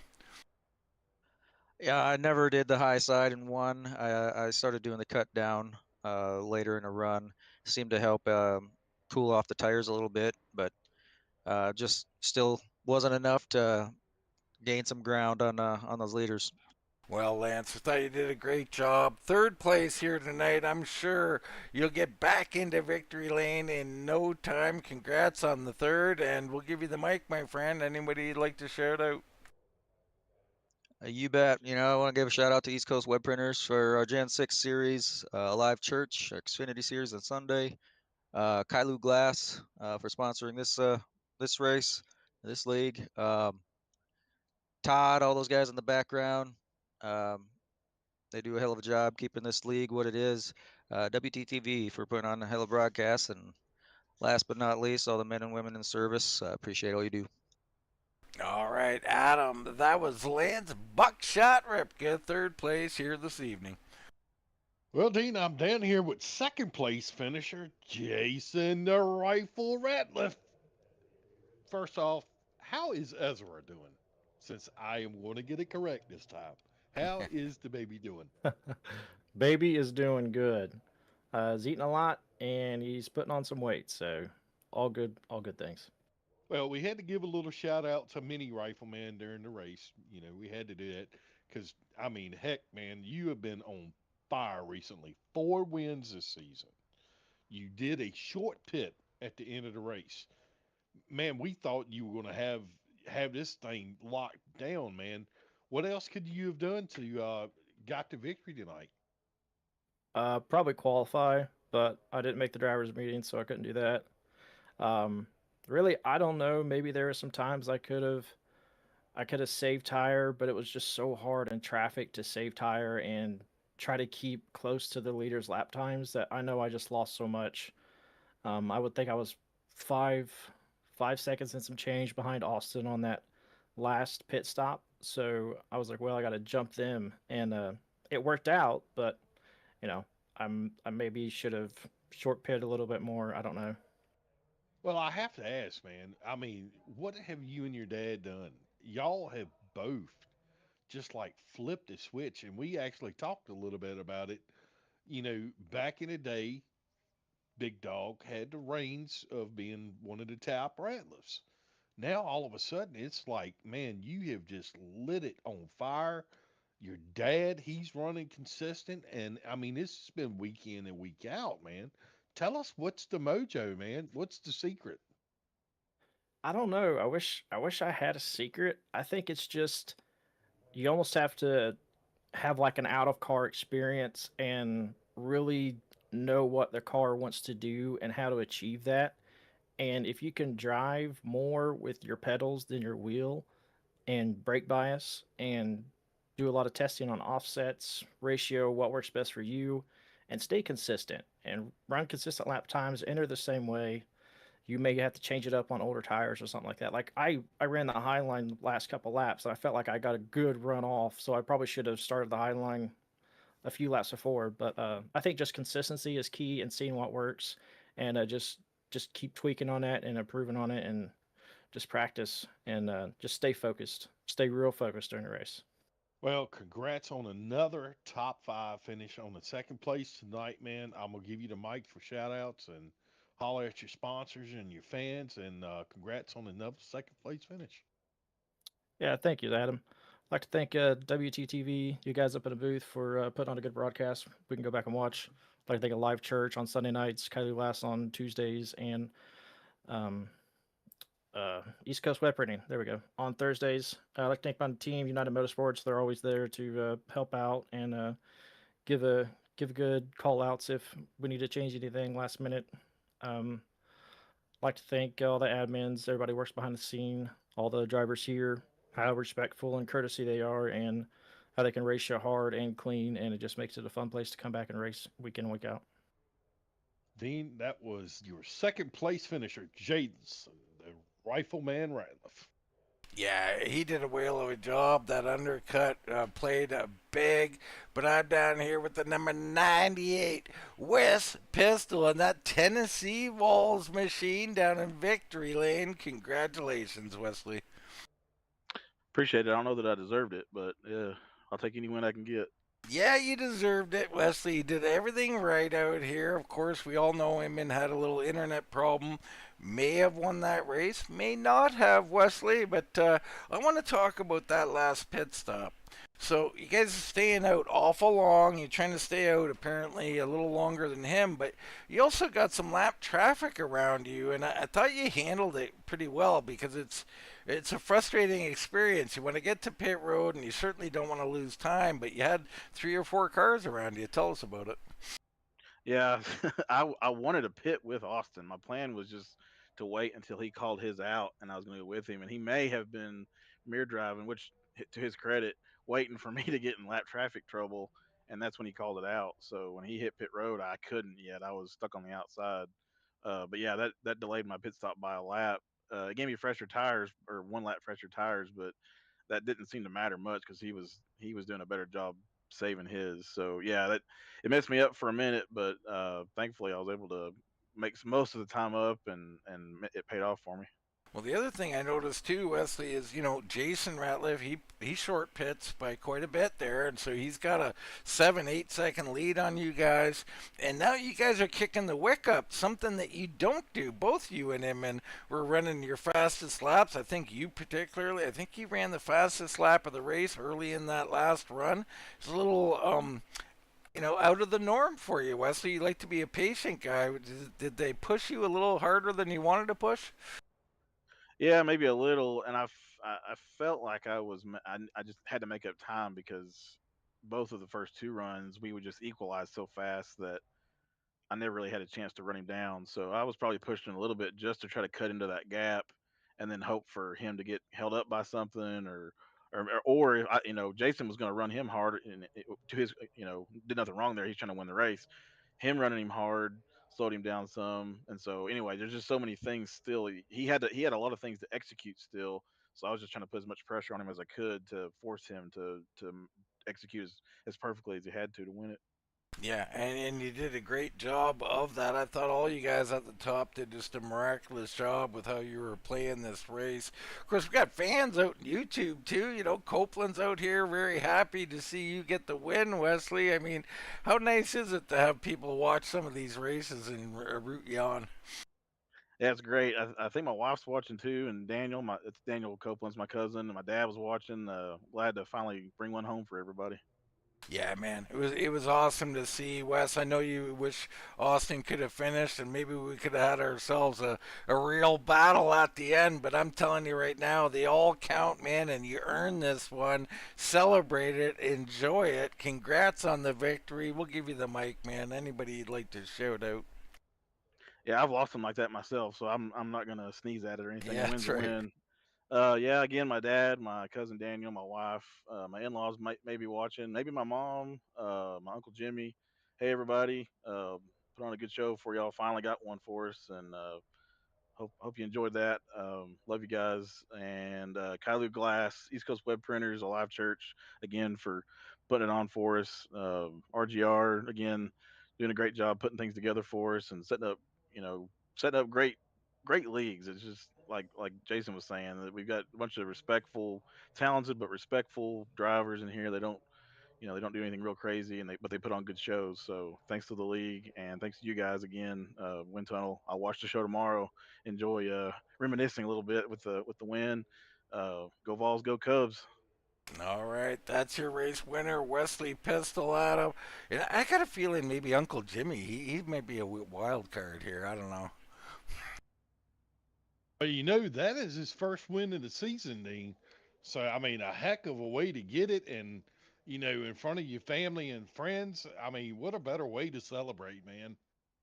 Yeah, I never did the high side in one. I started doing the cut down later in a run. Seemed to help cool off the tires a little bit, but just still wasn't enough to gain some ground on those leaders. Well, Lance, I thought you did a great job. Third place here tonight. I'm sure you'll get back into victory lane in no time. Congrats on the third, and we'll give you the mic, my friend. Anybody you'd like to shout out? You bet. I want to give a shout out to East Coast Web Printers for our Gen 6 series, Live Church, Xfinity series on Sunday. Kylou Glass for sponsoring this race, this league. Todd, all those guys in the background. Um, they do a hell of a job keeping this league what it is. WTTV for putting on a hell of a broadcast. And last but not least, all the men and women in service. Appreciate all you do. All right, Adam. That was Lance Buckshot Ripke, third place here this evening. Well, Dean, I'm down here with second place finisher Jason the Rifle Ratliff. First off, how is Ezra doing? Since I am going to get it correct this time. How is the baby doing? Baby is doing good. He's eating a lot and he's putting on some weight, so all good things. Well, we had to give a little shout out to Mini Rifleman during the race. We had to do that because, I mean, heck, man, you have been on fire recently. 4 wins this season. You did a short pit at the end of the race. Man, we thought you were going to have this thing locked down, man. What else could you have done to got the victory tonight? Probably qualify, but I didn't make the drivers' meeting, so I couldn't do that. Um, really, I don't know. Maybe there were some times I could have saved tire, but it was just so hard in traffic to save tire and try to keep close to the leader's lap times that I know I just lost so much. I would think I was five 5 seconds and some change behind Austin on that last pit stop. So I was like, well, I got to jump them, and it worked out. But you know, I maybe should have short pitted a little bit more. I don't know. Well, I have to ask, man. I mean, what have you and your dad done? Y'all have both just like flipped a switch, and we actually talked a little bit about it. Back in the day, Big Dog had the reins of being one of the top rattlers. Now all of a sudden it's like, man, you have just lit it on fire. Your dad, he's running consistent, and I mean, this has been week in and week out, man. Tell us what's the mojo, man. What's the secret? I don't know. I wish I had a secret. I think it's just you almost have to have like an out of car experience and really know what the car wants to do and how to achieve that. And if you can drive more with your pedals than your wheel and brake bias and do a lot of testing on offsets, ratio, what works best for you, and stay consistent and run consistent lap times, enter the same way. You may have to change it up on older tires or something like that. Like I ran the high line last couple laps and I felt like I got a good run off, so I probably should have started the high line a few laps before. But I think just consistency is key and seeing what works, and just keep tweaking on that and improving on it, and just practice and just stay focused, stay real focused during the race. Well, congrats on another top 5 finish on the second place tonight, man. I'm gonna give you the mic for shout outs and holler at your sponsors and your fans, and congrats on another second place finish. Yeah, thank you, Adam. I'd like to thank WTTV, you guys up in the booth, for putting on a good broadcast. We can go back and watch. I'd like to thank a live church on Sunday nights, Kylou Glass on Tuesdays, and um, East Coast Web Printing. There we go. On Thursdays, I'd like to thank my team, United Motorsports. They're always there to help out and give good call outs if we need to change anything last minute. Um, like to thank all the admins, everybody works behind the scene, all the drivers here, how respectful and courtesy they are, and how they can race you hard and clean, and it just makes it a fun place to come back and race week in, week out. Dean, that was your second place finisher, Jadenson, the Rifleman Ratliff. Yeah, he did a whale of a job. That undercut played big. But I'm down here with the number 98 West Pistol and that Tennessee Walls machine down in Victory Lane. Congratulations, Wesley. Appreciate it. I don't know that I deserved it, but yeah, I'll take any win I can get. Yeah, you deserved it, Wesley. You did everything right out here. Of course, we all know Inman had a little internet problem. May have won that race, may not have, Wesley. But I want to talk about that last pit stop. So you guys are staying out awful long. You're trying to stay out apparently a little longer than him, but you also got some lap traffic around you, and I thought you handled it pretty well because it's a frustrating experience. You want to get to pit road, and you certainly don't want to lose time, but you had 3 or 4 cars around you. Tell us about it. Yeah, I wanted to pit with Austin. My plan was just to wait until he called his out, and I was going to go with him. And he may have been mirror driving, which, to his credit, waiting for me to get in lap traffic trouble, and that's when he called it out. So when he hit pit road, I couldn't yet. I was stuck on the outside. But yeah, that delayed my pit stop by a lap. It gave me fresher tires, or 1 lap fresher tires, but that didn't seem to matter much because he was doing a better job saving his. So yeah, that it messed me up for a minute, but thankfully I was able to make most of the time up, and it paid off for me. Well, the other thing I noticed too, Wesley, is Jason Ratliff. He short pits by quite a bit there, and so he's got a 7-8 second lead on you guys. And now you guys are kicking the wick up, something that you don't do. Both you and him, and were running your fastest laps. I think you particularly. I think you ran the fastest lap of the race early in that last run. It's a little out of the norm for you, Wesley. You like to be a patient guy. Did they push you a little harder than you wanted to push? Yeah, maybe a little, and I felt like I just had to make up time because both of the first two runs we would just equalize so fast that I never really had a chance to run him down. So I was probably pushing a little bit just to try to cut into that gap, and then hope for him to get held up by something, or if Jason was going to run him hard and to his did nothing wrong there. He's trying to win the race. Him running him hard slowed him down some, and so anyway, there's just so many things still. He had a lot of things to execute still. So I was just trying to put as much pressure on him as I could to force him to execute as perfectly as he had to win it. Yeah, and you did a great job of that. I thought all you guys at the top did just a miraculous job with how you were playing this race. Of course, we got fans out on YouTube too. Copeland's out here very happy to see you get the win, Wesley. I mean, how nice is it to have people watch some of these races and root you on? Yeah, it's great. I think my wife's watching too, and it's Daniel Copeland's my cousin, and my dad was watching. Glad to finally bring one home for everybody. Yeah, man, it was awesome to see, Wes. I know you wish Austin could have finished, and maybe we could have had ourselves a real battle at the end. But I'm telling you right now, they all count, man, and you earned this one. Celebrate it, enjoy it. Congrats on the victory. We'll give you the mic, man. Anybody you'd like to shout out? Yeah, I've lost them like that myself, so I'm not gonna sneeze at it or anything. Yeah, A win's that's a right. win. Yeah, again, my dad, my cousin Daniel, my wife, my in-laws might be watching. Maybe my mom, my uncle Jimmy. Hey, everybody. Put on a good show for y'all. Finally got one for us, and hope you enjoyed that. Love you guys. And Kylou Glass, East Coast Web Printers, a live church, again, for putting it on for us. RGR, again, doing a great job putting things together for us and setting up great leagues. It's just like Jason was saying, that we've got a bunch of respectful, talented but respectful drivers in here. They don't do anything real crazy, but they put on good shows. So thanks to the league, and thanks to you guys again. Wind Tunnel. I'll watch the show tomorrow. Enjoy reminiscing a little bit with the win. Go Vols, go Cubs. All right, that's your race winner, Wesley Pistole, Adam. And I got a feeling maybe Uncle Jimmy, he might be a wild card here. I don't know. But that is his first win of the season, Dean. So I mean, a heck of a way to get it, and in front of your family and friends. I mean, what a better way to celebrate, man.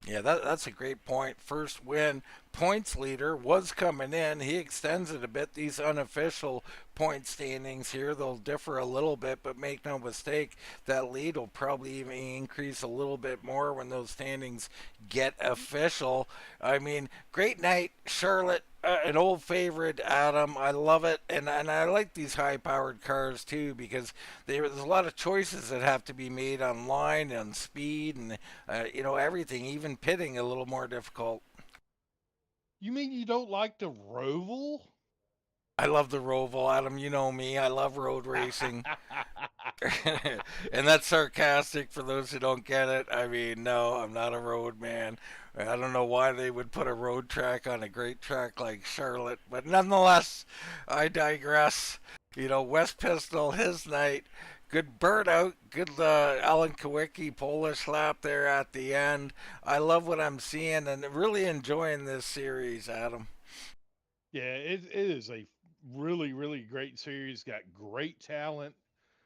Yeah, that's a great point. First win, points leader was coming in. He extends it a bit. These unofficial point standings here, they'll differ a little bit, but make no mistake, that lead will probably even increase a little bit more when those standings get official. I mean, great night, Charlotte. An old favorite, Adam. I love it, and I like these high-powered cars too because there's a lot of choices that have to be made on line and speed and everything. Even pitting a little more difficult. You mean you don't like the Roval? I love the Roval, Adam. You know me. I love road racing. And that's sarcastic for those who don't get it. I mean, no, I'm not a road man. I don't know why they would put a road track on a great track like Charlotte, but nonetheless, I digress. West Pistole, his night. Good burnout, good Alan Kowicki Polish lap there at the end. I love what I'm seeing and really enjoying this series, Adam. Yeah, it is a really, really great series. Got great talent,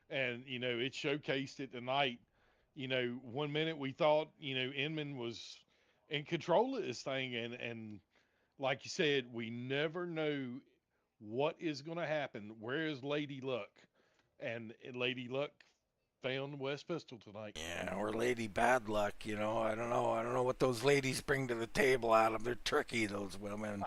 and it showcased it tonight. One minute we thought Inman was in control of this thing, and like you said, we never know what is going to happen. Where is Lady Luck? And Lady Luck found West Pistol tonight. Yeah, or Lady Bad Luck, I don't know. I don't know what those ladies bring to the table, Adam. They're tricky, those women.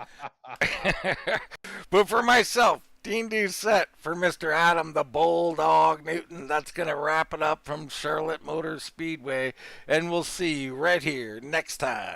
But for myself, Dean Doucette, for Mr. Adam the Bulldog Newton, that's going to wrap it up from Charlotte Motor Speedway. And we'll see you right here next time.